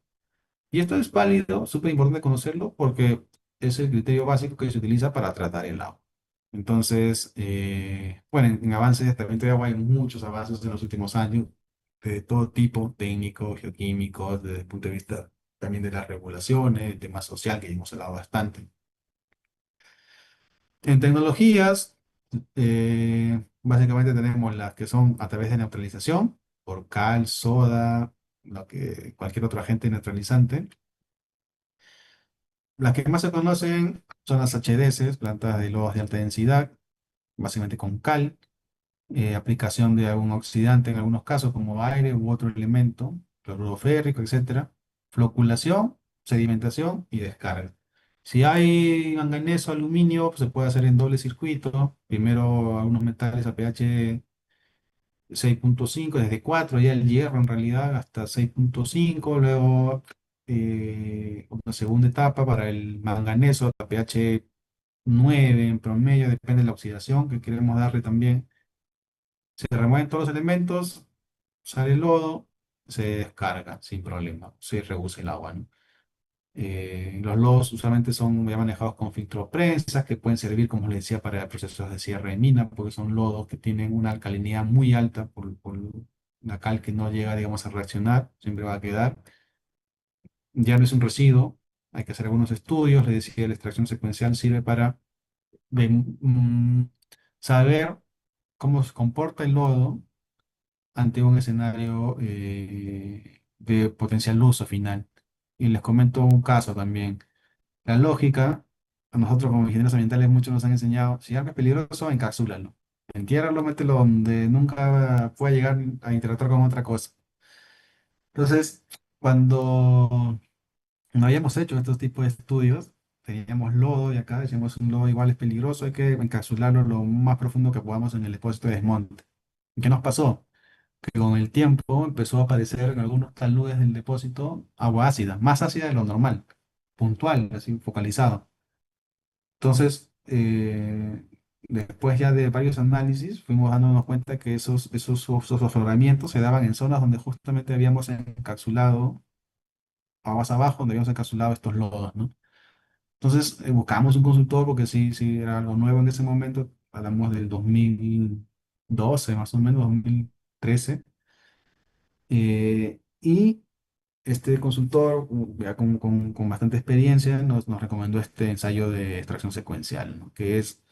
Y esto es válido, súper importante conocerlo porque es el criterio básico que se utiliza para tratar el agua. Entonces, bueno, en avances de tratamiento de agua hay muchos avances en los últimos años, de todo tipo, técnicos, geoquímicos, desde el punto de vista también de las regulaciones, el tema social que ya hemos hablado bastante. En tecnologías, básicamente tenemos las que son a través de neutralización, por cal, soda, cualquier otro agente neutralizante. Las que más se conocen son las HDS, plantas de lodos de alta densidad, básicamente con cal, aplicación de algún oxidante en algunos casos, como aire u otro elemento, cloruro férrico, etcétera, floculación, sedimentación y descarga. Si hay manganeso, aluminio, pues se puede hacer en doble circuito. Primero algunos metales a pH 6,5 desde 4 ya el hierro en realidad hasta 6,5 luego una segunda etapa para el manganeso a pH 9 en promedio, depende de la oxidación que queremos darle también. Se remueven todos los elementos, sale el lodo, se descarga sin problema, se reduce el agua, ¿no? Los lodos usualmente son ya manejados con filtroprensas que pueden servir, como les decía, para procesos de cierre de mina, porque son lodos que tienen una alcalinidad muy alta por la cal que no llega, digamos, a reaccionar, siempre va a quedar. Ya no es un residuo, hay que hacer algunos estudios. Les decía, la extracción secuencial sirve para de- mm, saber cómo se comporta el lodo ante un escenario de potencial uso final. Y les comento un caso también. La lógica, a nosotros como ingenieros ambientales muchos nos han enseñado, si algo es peligroso, encapsúlalo. Entiérralo, mételo donde nunca pueda llegar a interactuar con otra cosa. Entonces, cuando no habíamos hecho estos tipos de estudios, teníamos lodo y acá decíamos un lodo igual es peligroso, hay que encapsularlo lo más profundo que podamos en el depósito de desmonte. ¿Y qué nos pasó? Que con el tiempo empezó a aparecer en algunos taludes del depósito agua ácida, más ácida de lo normal, puntual, así focalizado. Entonces, después ya de varios análisis, fuimos dándonos cuenta que esos afloramientos se daban en zonas donde justamente habíamos encapsulado, aguas abajo, donde habíamos encapsulado estos lodos, ¿no? Entonces, buscamos un consultor porque sí, sí, era algo nuevo en ese momento, hablamos del 2012, más o menos, 2013, y este consultor, ya con bastante experiencia, nos recomendó este ensayo de extracción secuencial, ¿no? Que es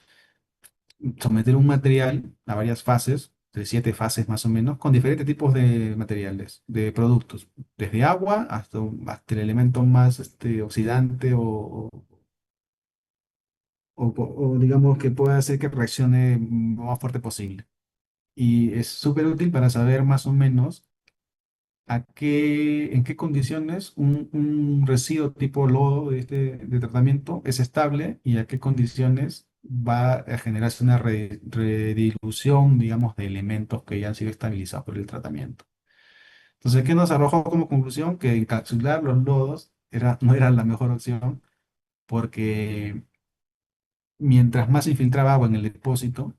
someter un material a varias fases, de 7 fases más o menos, con diferentes tipos de materiales, de productos, desde agua hasta el elemento más oxidante o digamos que pueda hacer que reaccione lo más fuerte posible. Y es súper útil para saber más o menos en qué condiciones un residuo tipo lodo de tratamiento es estable y a qué condiciones va a generarse una redilución, digamos, de elementos que ya han sido estabilizados por el tratamiento. Entonces, ¿qué nos arrojó como conclusión? Que encapsular los lodos no era la mejor opción porque mientras más se infiltraba agua en el depósito,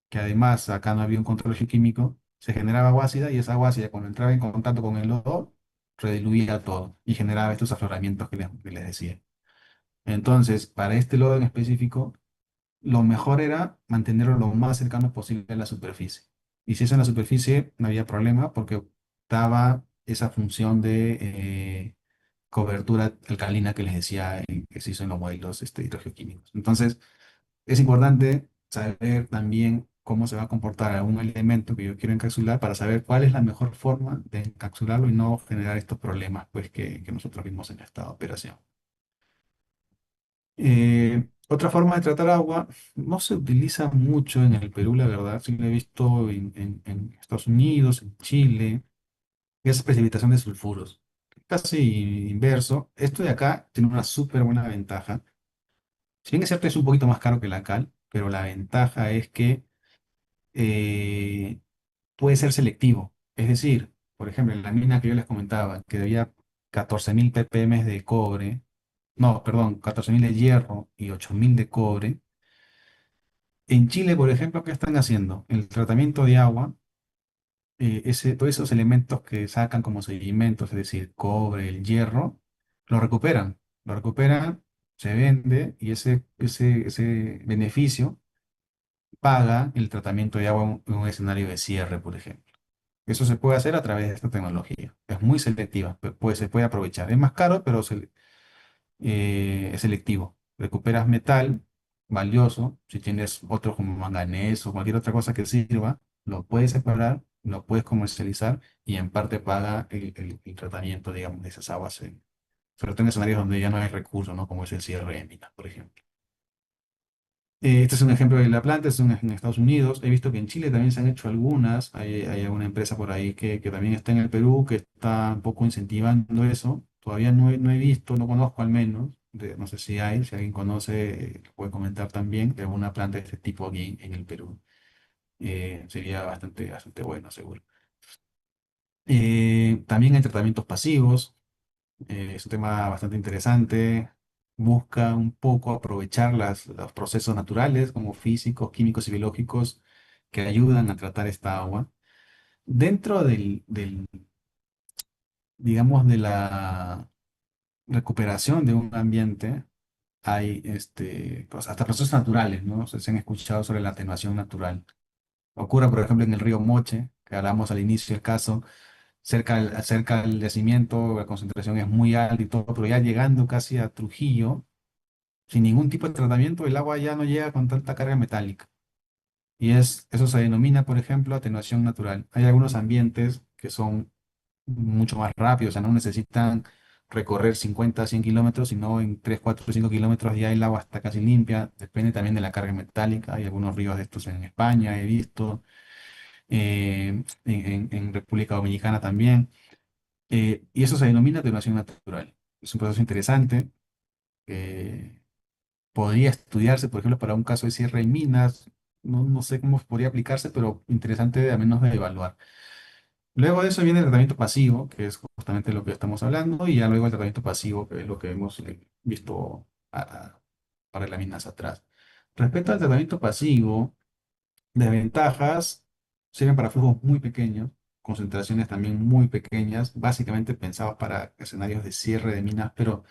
que además acá no había un control geoquímico, se generaba agua ácida y esa agua ácida cuando entraba en contacto con el lodo, rediluía todo y generaba estos afloramientos que les decía. Entonces, para este lodo en específico, lo mejor era mantenerlo lo más cercano posible a la superficie. Y si es en la superficie, no había problema porque daba esa función de cobertura alcalina que les decía que se hizo en los modelos hidrogeoquímicos. Entonces, es importante saber también cómo se va a comportar algún elemento que yo quiero encapsular para saber cuál es la mejor forma de encapsularlo y no generar estos problemas pues, que nosotros vimos en esta operación. Otra forma de tratar agua no se utiliza mucho en el Perú, la verdad. Sí lo he visto en Estados Unidos, en Chile, es precipitación de sulfuros. Casi inverso. Esto de acá tiene una súper buena ventaja. Si bien es cierto, es un poquito más caro que la cal, pero la ventaja es que eh, puede ser selectivo. Es decir, por ejemplo, en la mina que yo les comentaba, que debía 14.000 ppm de cobre, no, perdón, 14.000 de hierro y 8.000 de cobre. En Chile, por ejemplo, ¿qué están haciendo? El tratamiento de agua, todos esos elementos que sacan como sedimentos, es decir, cobre, el hierro, lo recuperan, se vende y ese beneficio paga el tratamiento de agua en un escenario de cierre, por ejemplo. Eso se puede hacer a través de esta tecnología. Es muy selectiva, se puede aprovechar. Es más caro, pero es selectivo. Recuperas metal valioso. Si tienes otro como manganeso o cualquier otra cosa que sirva, lo puedes separar, lo puedes comercializar y en parte paga el tratamiento, digamos, de esas aguas, sobre todo en escenarios donde ya no hay recursos, ¿no? Como es el cierre de minas, por ejemplo. Este es un ejemplo de la planta, es en Estados Unidos. He visto que en Chile también se han hecho algunas. Hay alguna empresa por ahí que también está en el Perú, que está un poco incentivando eso. Todavía no he visto, no conozco al menos. No sé si hay, si alguien conoce, lo puede comentar también, de alguna planta de este tipo aquí en el Perú. Sería bastante, bastante bueno, seguro. También hay tratamientos pasivos. Es un tema bastante interesante. Busca un poco aprovechar los procesos naturales, como físicos, químicos y biológicos, que ayudan a tratar esta agua. Dentro digamos, de la recuperación de un ambiente, hay pues, hasta procesos naturales, ¿no? Se han escuchado sobre la atenuación natural. Ocurre, por ejemplo, en el río Moche, que hablamos al inicio del caso, cerca del yacimiento, la concentración es muy alta y todo, pero ya llegando casi a Trujillo, sin ningún tipo de tratamiento, el agua ya no llega con tanta carga metálica. Eso se denomina, por ejemplo, atenuación natural. Hay algunos ambientes que son mucho más rápidos, o sea, no necesitan recorrer 50 100 kilómetros, sino en 3 4 5 kilómetros ya el agua está casi limpia. Depende también de la carga metálica. Hay algunos ríos de estos en España, he visto, en República Dominicana también. Y eso se denomina atenuación natural. Es un proceso interesante. que Podría estudiarse, por ejemplo, para un caso de cierre en minas. No sé cómo podría aplicarse, pero interesante al menos de evaluar. Luego de eso viene el tratamiento pasivo, que es justamente lo que estamos hablando, y ya luego el tratamiento pasivo, que es lo que hemos visto para láminas atrás. Respecto al tratamiento pasivo, desventajas sirven para flujos muy pequeños, concentraciones también muy pequeñas, básicamente pensados para escenarios de cierre de minas, pero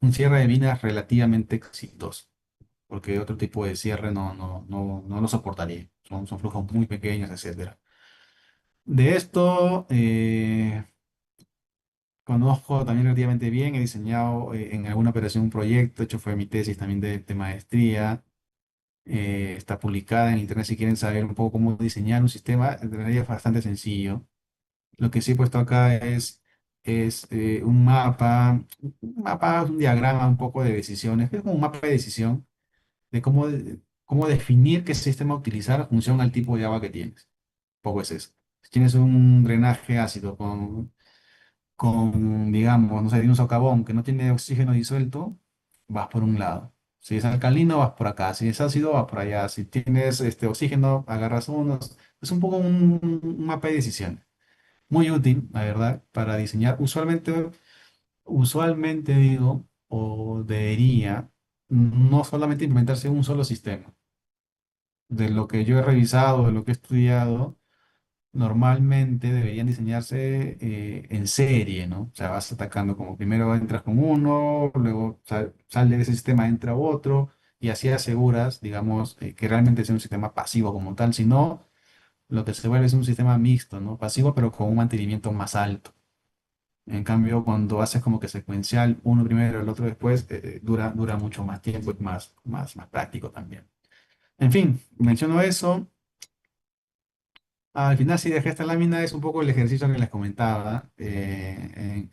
un cierre de minas relativamente exitoso, porque otro tipo de cierre no lo soportaría. Son flujos muy pequeños, etcétera. De esto, conozco también relativamente bien, he diseñado en alguna operación un proyecto, de hecho fue mi tesis también de maestría, está publicada en internet si quieren saber un poco cómo diseñar un sistema, en realidad es bastante sencillo. Lo que sí he puesto acá es un diagrama un poco de decisiones, es como un mapa de decisión de cómo definir qué sistema utilizar en función al tipo de agua que tienes. Un poco es eso. Si tienes un drenaje ácido digamos, no sé, de un socavón que no tiene oxígeno disuelto, vas por un lado. Si es alcalino, vas por acá. Si es ácido, vas por allá. Si tienes oxígeno, agarras uno. Es un poco un mapa de decisiones. Muy útil, la verdad, para diseñar. Usualmente digo, o debería, no solamente implementarse un solo sistema. De lo que yo he revisado, de lo que he estudiado, normalmente deberían diseñarse en serie, ¿no? O sea, vas atacando como primero entras con uno, luego sale de ese sistema, entra otro, y así aseguras, digamos, que realmente sea un sistema pasivo como tal, si no, lo que se vuelve es un sistema mixto, ¿no? Pasivo, pero con un mantenimiento más alto. En cambio, cuando haces como que secuencial, uno primero, el otro después, dura mucho más tiempo y más práctico también. En fin, menciono eso. Al final, sí dejé esta lámina, es un poco el ejercicio que les comentaba. En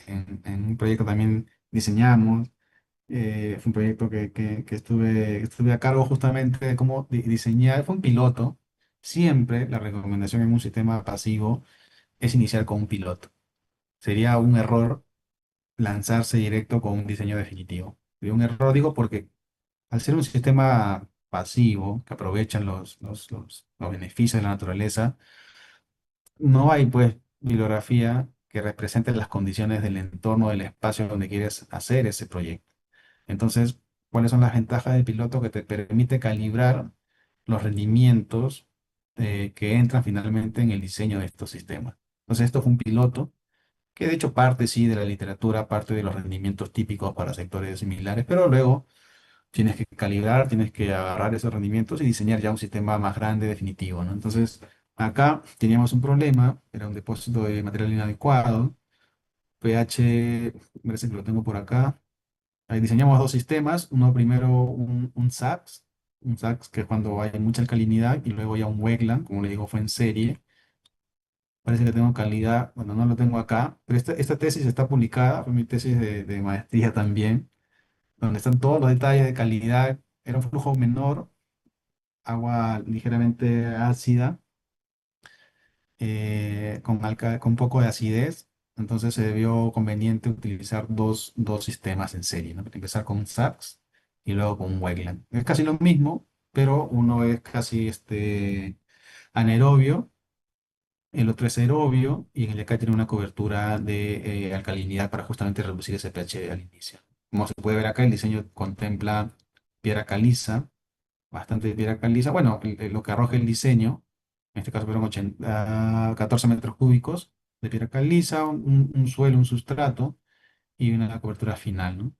un proyecto también diseñamos. Fue un proyecto que estuve a cargo justamente de cómo diseñar. Fue un piloto. Siempre la recomendación en un sistema pasivo es iniciar con un piloto. Sería un error lanzarse directo con un diseño definitivo. Y un error digo porque al ser un sistema pasivo que aprovechan los beneficios de la naturaleza, no hay pues bibliografía que represente las condiciones del entorno, del espacio donde quieres hacer ese proyecto. Entonces, ¿cuáles son las ventajas del piloto que te permite calibrar los rendimientos que entran finalmente en el diseño de estos sistemas? Entonces, esto fue un piloto que de hecho parte sí de la literatura, parte de los rendimientos típicos para sectores similares, pero luego tienes que calibrar, tienes que agarrar esos rendimientos y diseñar ya un sistema más grande, definitivo, ¿no? Entonces, acá teníamos un problema, era un depósito de material inadecuado, pH, parece que lo tengo por acá. Ahí diseñamos dos sistemas, uno primero un SAPS, un SAPS que es cuando hay mucha alcalinidad, y luego ya un Wegland, como le digo, fue en serie. Parece que tengo calidad, bueno, no lo tengo acá, pero esta tesis está publicada, fue mi tesis de maestría también, donde están todos los detalles de calidad. Era un flujo menor, agua ligeramente ácida, con un poco de acidez, entonces se debió conveniente utilizar dos sistemas en serie, ¿no? Empezar con un SAPS y luego con un Wegland. Es casi lo mismo, pero uno es casi anaerobio, el otro es aerobio, y en el de acá tiene una cobertura de alcalinidad para justamente reducir ese pH al inicio. Como se puede ver acá, el diseño contempla piedra caliza, bastante piedra caliza. Bueno, lo que arroja el diseño, en este caso fueron 14 metros cúbicos de piedra caliza, un suelo, un sustrato y una cobertura final, ¿no?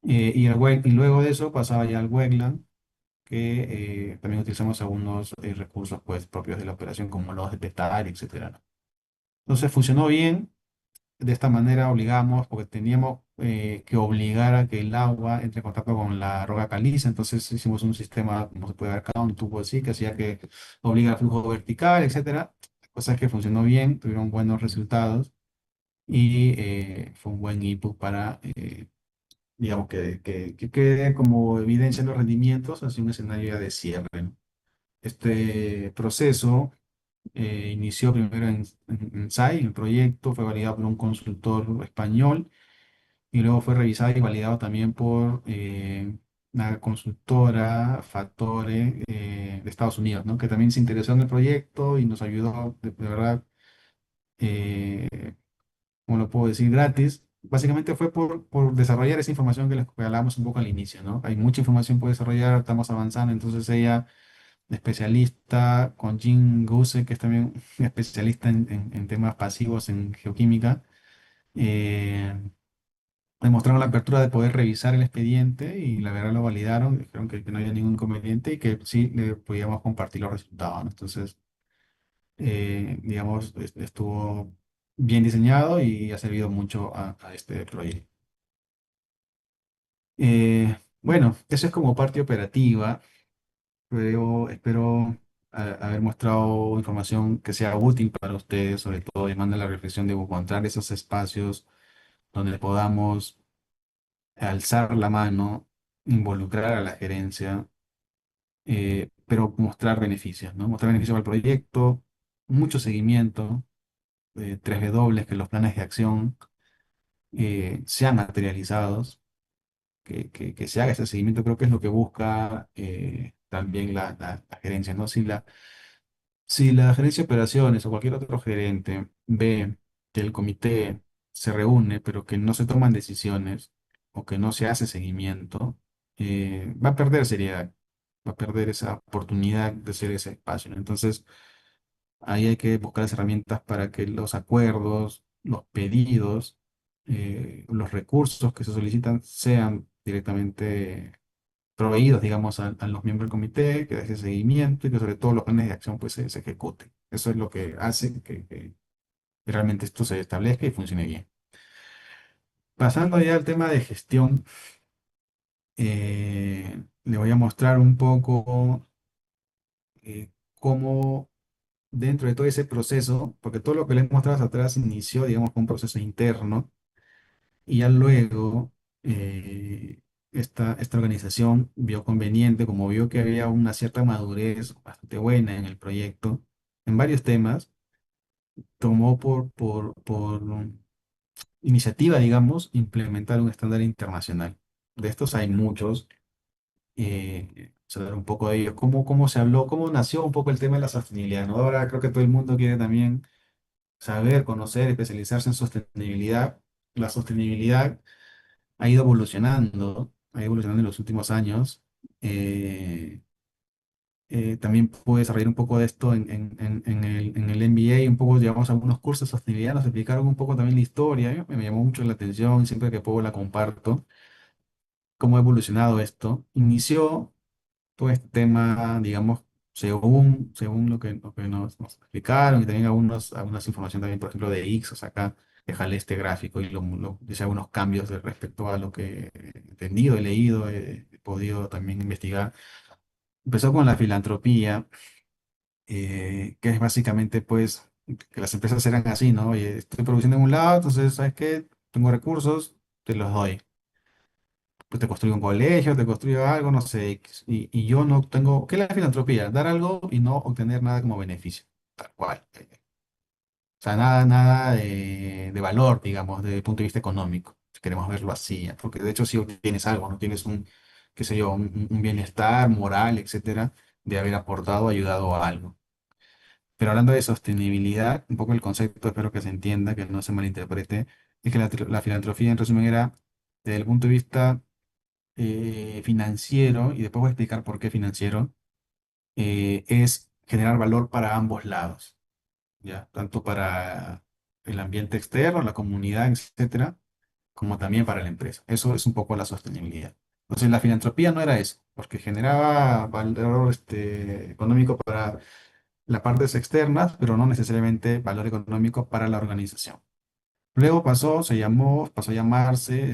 Y luego de eso pasaba ya al wetland, que también utilizamos algunos recursos pues, propios de la operación, como los de petar, etcétera, ¿no? Entonces funcionó bien. De esta manera obligamos, porque teníamos que obligar a que el agua entre en contacto con la roca caliza. Entonces hicimos un sistema, como se puede ver acá, un tubo así, que hacía que obliga al flujo vertical, etcétera. Cosas que funcionó bien, tuvieron buenos resultados, y fue un buen input para, digamos, que quede como evidencia en los rendimientos hacia un escenario ya de cierre, ¿no? Este proceso inició primero en SAI, el proyecto fue validado por un consultor español, y luego fue revisado y validado también por una consultora, Factore, de Estados Unidos, ¿no? Que también se interesó en el proyecto y nos ayudó de verdad, eh, como lo puedo decir, gratis. Básicamente fue por desarrollar esa información que les hablábamos un poco al inicio, ¿no? Hay mucha información por desarrollar, estamos avanzando, entonces ella, especialista, con Jean Guse, que es también especialista en temas pasivos en geoquímica, eh, demostraron la apertura de poder revisar el expediente y la verdad lo validaron, dijeron que no había ningún inconveniente y que sí le podíamos compartir los resultados, ¿no? Entonces, digamos, estuvo bien diseñado y ha servido mucho a este proyecto. Bueno, eso es como parte operativa, pero espero haber mostrado información que sea útil para ustedes, sobre todo llamando a la reflexión de encontrar esos espacios donde podamos alzar la mano, involucrar a la gerencia, pero mostrar beneficios, ¿no? Mostrar beneficios al proyecto, mucho seguimiento, 3W, que los planes de acción sean materializados, que se haga ese seguimiento, creo que es lo que busca también la gerencia, ¿no? Si la gerencia de operaciones o cualquier otro gerente ve que el comité se reúne, pero que no se toman decisiones o que no se hace seguimiento, va a perder seriedad, va a perder esa oportunidad de ser ese espacio, ¿no? Entonces, ahí hay que buscar las herramientas para que los acuerdos, los pedidos, los recursos que se solicitan sean directamente proveídos, digamos, a los miembros del comité, que ese seguimiento y que sobre todo los planes de acción pues se ejecuten. Eso es lo que hace que realmente esto se establezca y funcione bien. Pasando ya al tema de gestión, le voy a mostrar un poco cómo dentro de todo ese proceso, porque todo lo que les mostrado hacia atrás inició, digamos, con un proceso interno y ya luego esta organización vio conveniente, como vio que había una cierta madurez bastante buena en el proyecto, en varios temas, tomó por iniciativa, digamos, implementar un estándar internacional. De estos hay muchos. Saber un poco de ellos, cómo se habló, cómo nació un poco el tema de la sostenibilidad, ¿no? Ahora creo que todo el mundo quiere también saber, conocer, especializarse en sostenibilidad. La sostenibilidad ha ido evolucionando en los últimos años. Eh, también pude desarrollar un poco de esto en el MBA, un poco llevamos algunos cursos de sostenibilidad, nos explicaron un poco también la historia, me llamó mucho la atención, siempre que puedo la comparto, cómo ha evolucionado esto. Inició todo este tema, digamos, según lo que nos explicaron, y también algunas información también, por ejemplo, de Ixos acá, dejarle este gráfico y dice algunos cambios respecto a lo que he entendido, he leído, he podido también investigar. Empezó con la filantropía, que es básicamente, pues, que las empresas eran así, ¿no? Oye, estoy produciendo en un lado, entonces, ¿sabes qué? Tengo recursos, te los doy. Pues te construyo un colegio, te construyo algo, no sé, X. Y yo no tengo, ¿qué es la filantropía? Dar algo y no obtener nada como beneficio, tal cual. O sea, nada de valor, digamos, desde el punto de vista económico, si queremos verlo así, ¿ya? Porque de hecho si obtienes algo, no tienes qué sé yo, un bienestar moral, etcétera, de haber aportado, ayudado a algo. Pero hablando de sostenibilidad, un poco el concepto, espero que se entienda, que no se malinterprete, es que la filantropía, en resumen, era desde el punto de vista financiero, y después voy a explicar por qué financiero, es generar valor para ambos lados, ¿ya? Tanto para el ambiente externo, la comunidad, etcétera, como también para la empresa. Eso es un poco la sostenibilidad. Entonces, la filantropía no era eso, porque generaba valor económico para las partes externas, pero no necesariamente valor económico para la organización. Luego pasó a llamarse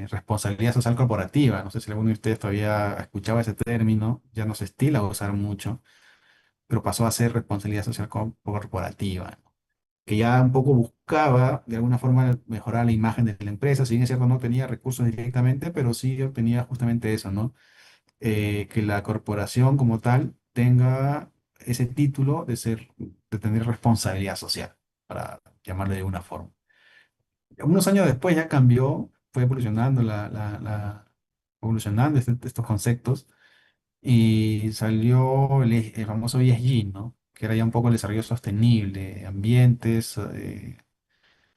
responsabilidad social corporativa. No sé si alguno de ustedes todavía escuchaba ese término, ya no se estila usar mucho, pero pasó a ser responsabilidad social corporativa, ¿no? Que ya un poco buscaba de alguna forma mejorar la imagen de la empresa. Si bien es cierto, no tenía recursos directamente, pero sí obtenía justamente eso, ¿no? Que la corporación como tal tenga ese título de tener responsabilidad social, para llamarle de una forma. Unos años después ya cambió, fue evolucionando, evolucionando estos conceptos y salió el famoso ESG, ¿no? Que era ya un poco el desarrollo sostenible, ambientes,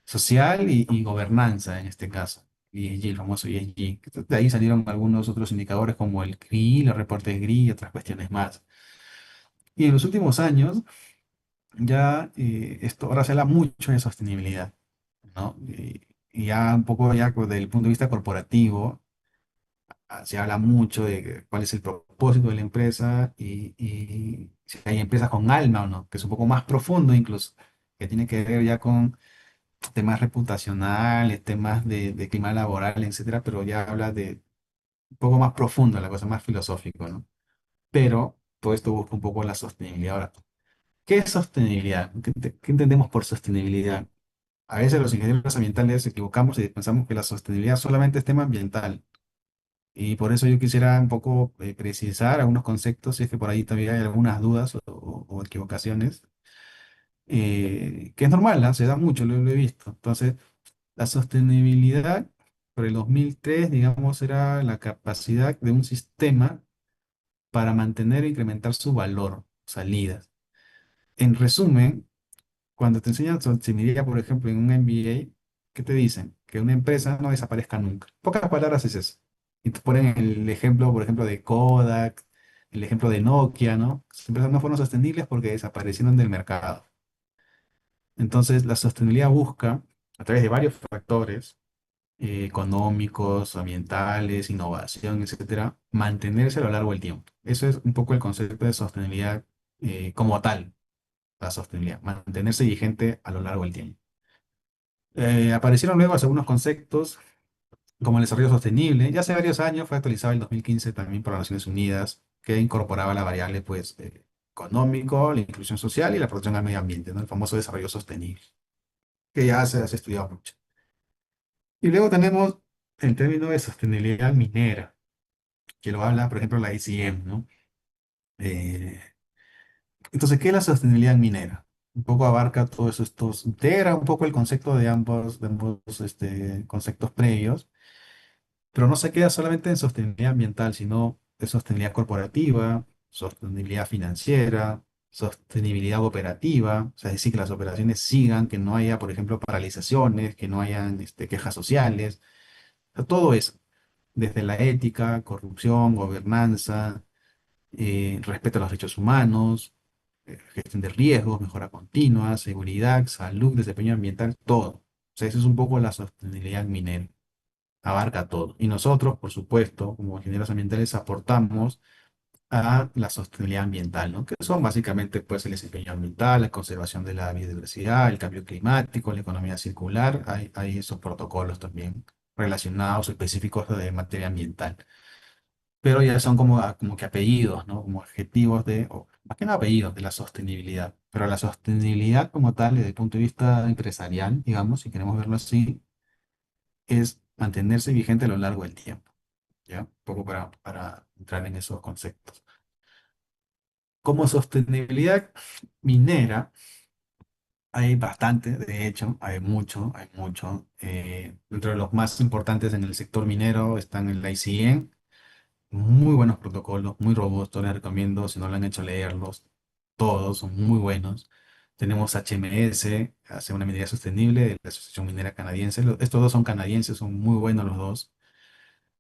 social y gobernanza en este caso. ESG, el famoso ESG. De ahí salieron algunos otros indicadores como el GRI, los reportes GRI y otras cuestiones más. Y en los últimos años ya esto ahora se habla mucho de sostenibilidad, ¿no? Y ya un poco ya desde el punto de vista corporativo, se habla mucho de cuál es el propósito de la empresa y si hay empresas con alma o no, que es un poco más profundo incluso, que tiene que ver ya con temas reputacionales, temas de clima laboral, etcétera, pero ya habla de un poco más profundo, la cosa más filosófico, ¿no? Pero todo esto busca un poco la sostenibilidad. Ahora, ¿qué es sostenibilidad? ¿Qué entendemos por sostenibilidad? A veces los ingenieros ambientales nos equivocamos y pensamos que la sostenibilidad solamente es tema ambiental. Y por eso yo quisiera un poco precisar algunos conceptos, si es que por ahí todavía hay algunas dudas o equivocaciones, que es normal, ¿no? Se da mucho, lo he visto. Entonces, la sostenibilidad por el 2003, digamos, era la capacidad de un sistema para mantener e incrementar su valor, salidas. En resumen, cuando te enseñan sostenibilidad, por ejemplo, en un MBA, ¿qué te dicen? Que una empresa no desaparezca nunca. Pocas palabras es eso. Y te ponen el ejemplo, por ejemplo, de Kodak, el ejemplo de Nokia, ¿no? Las empresas no fueron sostenibles porque desaparecieron del mercado. Entonces, la sostenibilidad busca, a través de varios factores, económicos, ambientales, innovación, etcétera, mantenerse a lo largo del tiempo. Eso es un poco el concepto de sostenibilidad como tal, la sostenibilidad, mantenerse vigente a lo largo del tiempo. Aparecieron luego algunos conceptos como el desarrollo sostenible. Ya hace varios años fue actualizado en 2015 también por las Naciones Unidas, que incorporaba la variable pues, económico, la inclusión social y la protección al medio ambiente, ¿no? El famoso desarrollo sostenible, que ya se ha estudiado mucho. Y luego tenemos el término de sostenibilidad minera, que lo habla, por ejemplo, la ICM, ¿no? Eh, entonces, ¿qué es la sostenibilidad minera? Un poco abarca todos estos, integra un poco el concepto de ambos conceptos previos, pero no se queda solamente en sostenibilidad ambiental, sino de sostenibilidad corporativa, sostenibilidad financiera, sostenibilidad operativa, o sea, es decir, que las operaciones sigan, que no haya, por ejemplo, paralizaciones, que no hayan quejas sociales, o sea, todo eso, desde la ética, corrupción, gobernanza, respeto a los derechos humanos, gestión de riesgos, mejora continua, seguridad, salud, desempeño ambiental, todo. O sea, eso es un poco la sostenibilidad minera, abarca todo. Y nosotros, por supuesto, como ingenieros ambientales, aportamos a la sostenibilidad ambiental, ¿no? Que son básicamente pues, el desempeño ambiental, la conservación de la biodiversidad, el cambio climático, la economía circular. Hay esos protocolos también relacionados, específicos de materia ambiental. Pero ya son como, como que apellidos, ¿no? Como adjetivos de, o más que nada apellidos de la sostenibilidad. Pero la sostenibilidad como tal, desde el punto de vista empresarial, digamos, si queremos verlo así, es mantenerse vigente a lo largo del tiempo, ¿ya? Un poco para entrar en esos conceptos. Como sostenibilidad minera, hay bastante, de hecho, hay mucho, hay mucho. Dentro de los más importantes en el sector minero están el ICN, muy buenos protocolos, muy robustos, les recomiendo, si no lo han hecho, leerlos. Todos son muy buenos. Tenemos HMS, hace una minería sostenible, de la Asociación Minera Canadiense. Estos dos son canadienses, son muy buenos los dos.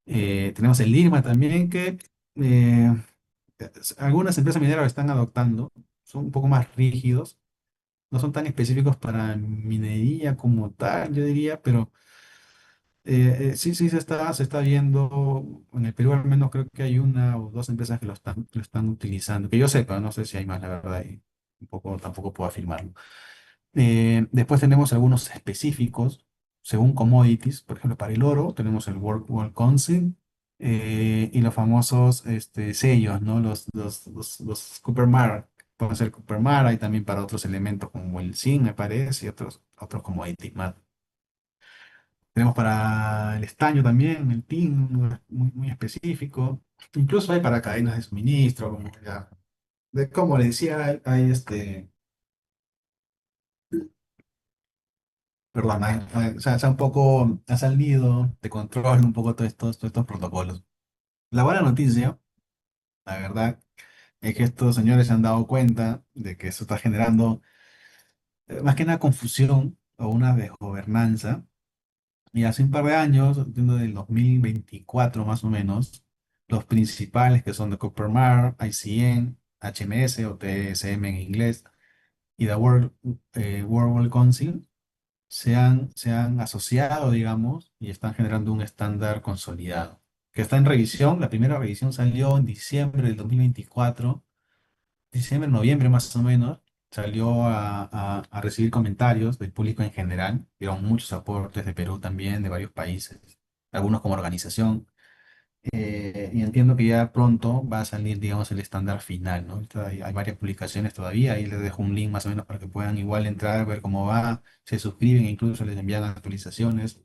Tenemos el IRMA también, que eh, algunas empresas mineras lo están adoptando. Son un poco más rígidos, no son tan específicos para minería como tal, yo diría, pero sí, sí, se está viendo, en el Perú al menos creo que hay una o dos empresas que lo están utilizando, que yo sepa, no sé si hay más, la verdad, y un poco tampoco puedo afirmarlo. Después tenemos algunos específicos, según commodities, por ejemplo, para el oro tenemos el World Council y los famosos sellos, ¿no? Los Cooper Mark, pueden ser Cooper Mark, hay también para otros elementos como el zinc, me parece, y otros commodities más. Tenemos para el estaño también, el tin, muy, muy específico. Incluso hay para cadenas de suministro, como ya, como le decía, hay perdón, se ha un poco, ha salido de control un poco todos estos protocolos. La buena noticia, la verdad, es que estos señores se han dado cuenta de que eso está generando más que nada confusión o una desgobernanza. Y hace un par de años, entiendo del 2024 más o menos, los principales que son de Coppermine, ICN, HMS o TSM en inglés y the World Council se han asociado, digamos, y están generando un estándar consolidado, que está en revisión. La primera revisión salió en diciembre del 2024, diciembre, noviembre más o menos, salió a recibir comentarios del público en general. Dieron muchos aportes de Perú también, de varios países, algunos como organización. Y entiendo que ya pronto va a salir, digamos, el estándar final, ¿no? Ahorita hay varias publicaciones todavía, ahí les dejo un link más o menos para que puedan igual entrar, ver cómo va, se suscriben e incluso les envían actualizaciones.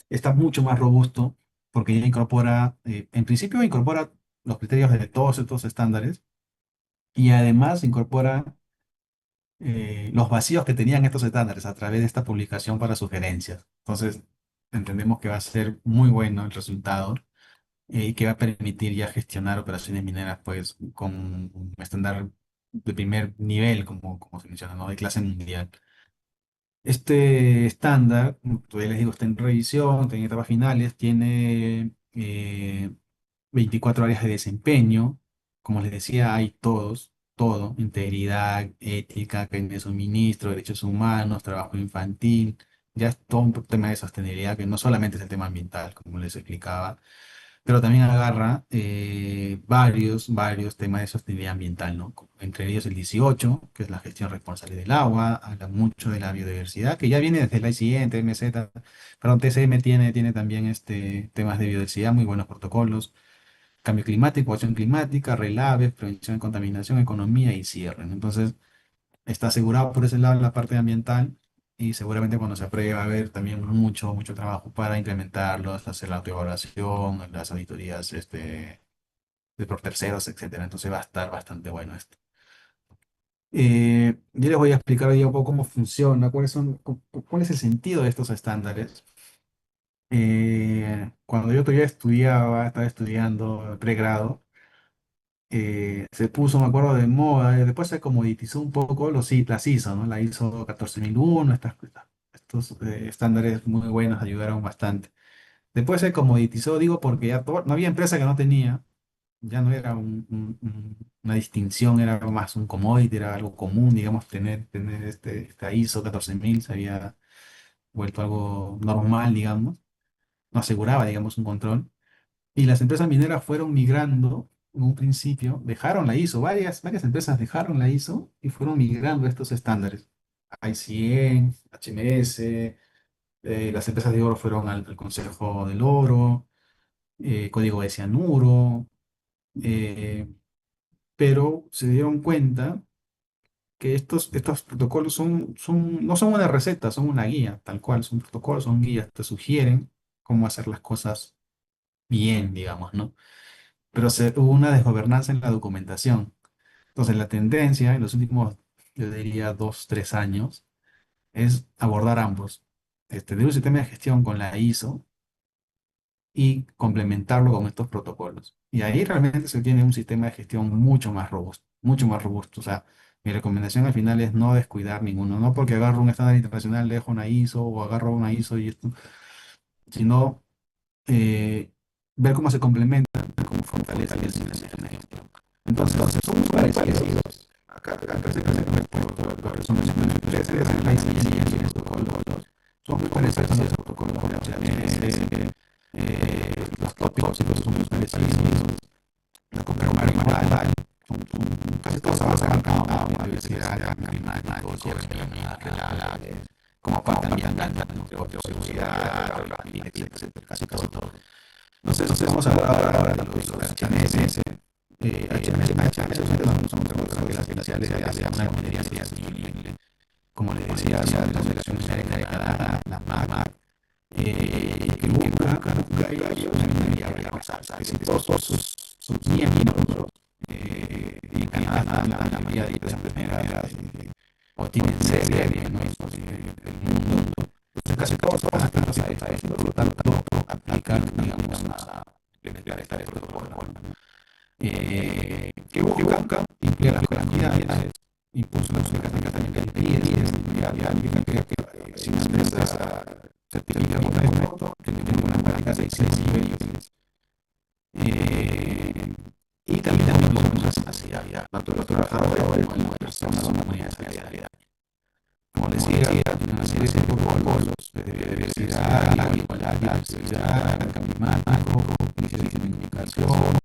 Está mucho más robusto porque ya incorpora, en principio incorpora los criterios de todos estos estándares y además incorpora los vacíos que tenían estos estándares a través de esta publicación para sugerencias. Entonces, entendemos que va a ser muy bueno el resultado y que va a permitir ya gestionar operaciones mineras pues con un estándar de primer nivel, como se menciona, ¿no? De clase mundial. Este estándar, todavía les digo, está en revisión, tiene etapas finales, tiene 24 áreas de desempeño. Como les decía, hay todo, integridad, ética, cadena de suministro, derechos humanos, trabajo infantil, ya es todo un tema de sostenibilidad que no solamente es el tema ambiental, como les explicaba, pero también agarra varios temas de sostenibilidad ambiental, ¿no? Entre ellos el 18, que es la gestión responsable del agua, habla mucho de la biodiversidad, que ya viene desde el ICN, TMZ, pero TCM tiene también temas de biodiversidad, muy buenos protocolos, cambio climático, acción climática, relaves, prevención de contaminación, economía y cierre, ¿no? Entonces, está asegurado por ese lado la parte ambiental y seguramente cuando se apruebe va a haber también mucho trabajo para implementarlos, hacer la autoevaluación, las auditorías de por terceros, etcétera. Entonces va a estar bastante bueno esto. Yo les voy a explicar hoy un poco cómo funciona, cuál es el sentido de estos estándares. Cuando yo todavía estaba estudiando pregrado, se puso, me acuerdo, de moda, después se comoditizó un poco las ISO, ¿no? La ISO 14001, estos estándares muy buenos ayudaron bastante. Después se comoditizó, digo, porque ya no había empresa que no tenía, ya no era una distinción, era más un commodity, era algo común, digamos, tener esta ISO 14000 se había vuelto algo normal, digamos, no aseguraba, digamos, un control. Y las empresas mineras fueron migrando en un principio, dejaron la ISO, varias empresas dejaron la ISO y fueron migrando a estos estándares. ICN, HMS, las empresas de oro fueron al Consejo del Oro, Código de Cianuro, eh, pero se dieron cuenta que estos protocolos no son una receta, son una guía, tal cual, son protocolos, son guías, te sugieren cómo hacer las cosas bien, digamos, ¿no? Pero hubo una desgobernanza en la documentación. Entonces, la tendencia en los últimos, yo diría, 2, 3 años, es abordar ambos. De un sistema de gestión con la ISO y complementarlo con estos protocolos. Y ahí realmente se tiene un sistema de gestión mucho más robusto, mucho más robusto. O sea, mi recomendación al final es no descuidar ninguno, no porque agarro un estándar internacional, dejo una ISO o agarro una ISO y esto, sino eh, ver cómo se complementan, cómo fortalecen el sistema de gestión. Entonces, son muy parecidos. Acá parece que se puesto los resúmenes de empresas, la ICN y los protocolos son muy parecidos a los protocolos de HMS, los tópicos son muy parecidos, la compra igual, casi todos trabajan en biodiversidad, cambio climático, cierre relaves, como parte ambiental, seguridad, etcétera, casi todo. Entonces vamos a hablar ahora de los HMS. HMS son trabajos de las financieras de una minería sostenible. Como les decía, son las delegaciones de Canadá, la MAC, que busca una minería responsable. Si todos sus miembros y en Canadá la mayoría de empresas mineras o tienen sede en el mundo, a implementar este protocolo, ¿no? Que buscan incluir las comunidades, impulso la música también del IES, ya indica que si una empresa certifica con esto, que tiene una práctica de 6 niveles. Eh, y también tenemos hacia tanto los trabajadores como las personas o comunidades salariales. Como decía, tiene una serie de protocolos de diversidad, igualdad, diversidad, cambio climático, crisis de comunicación,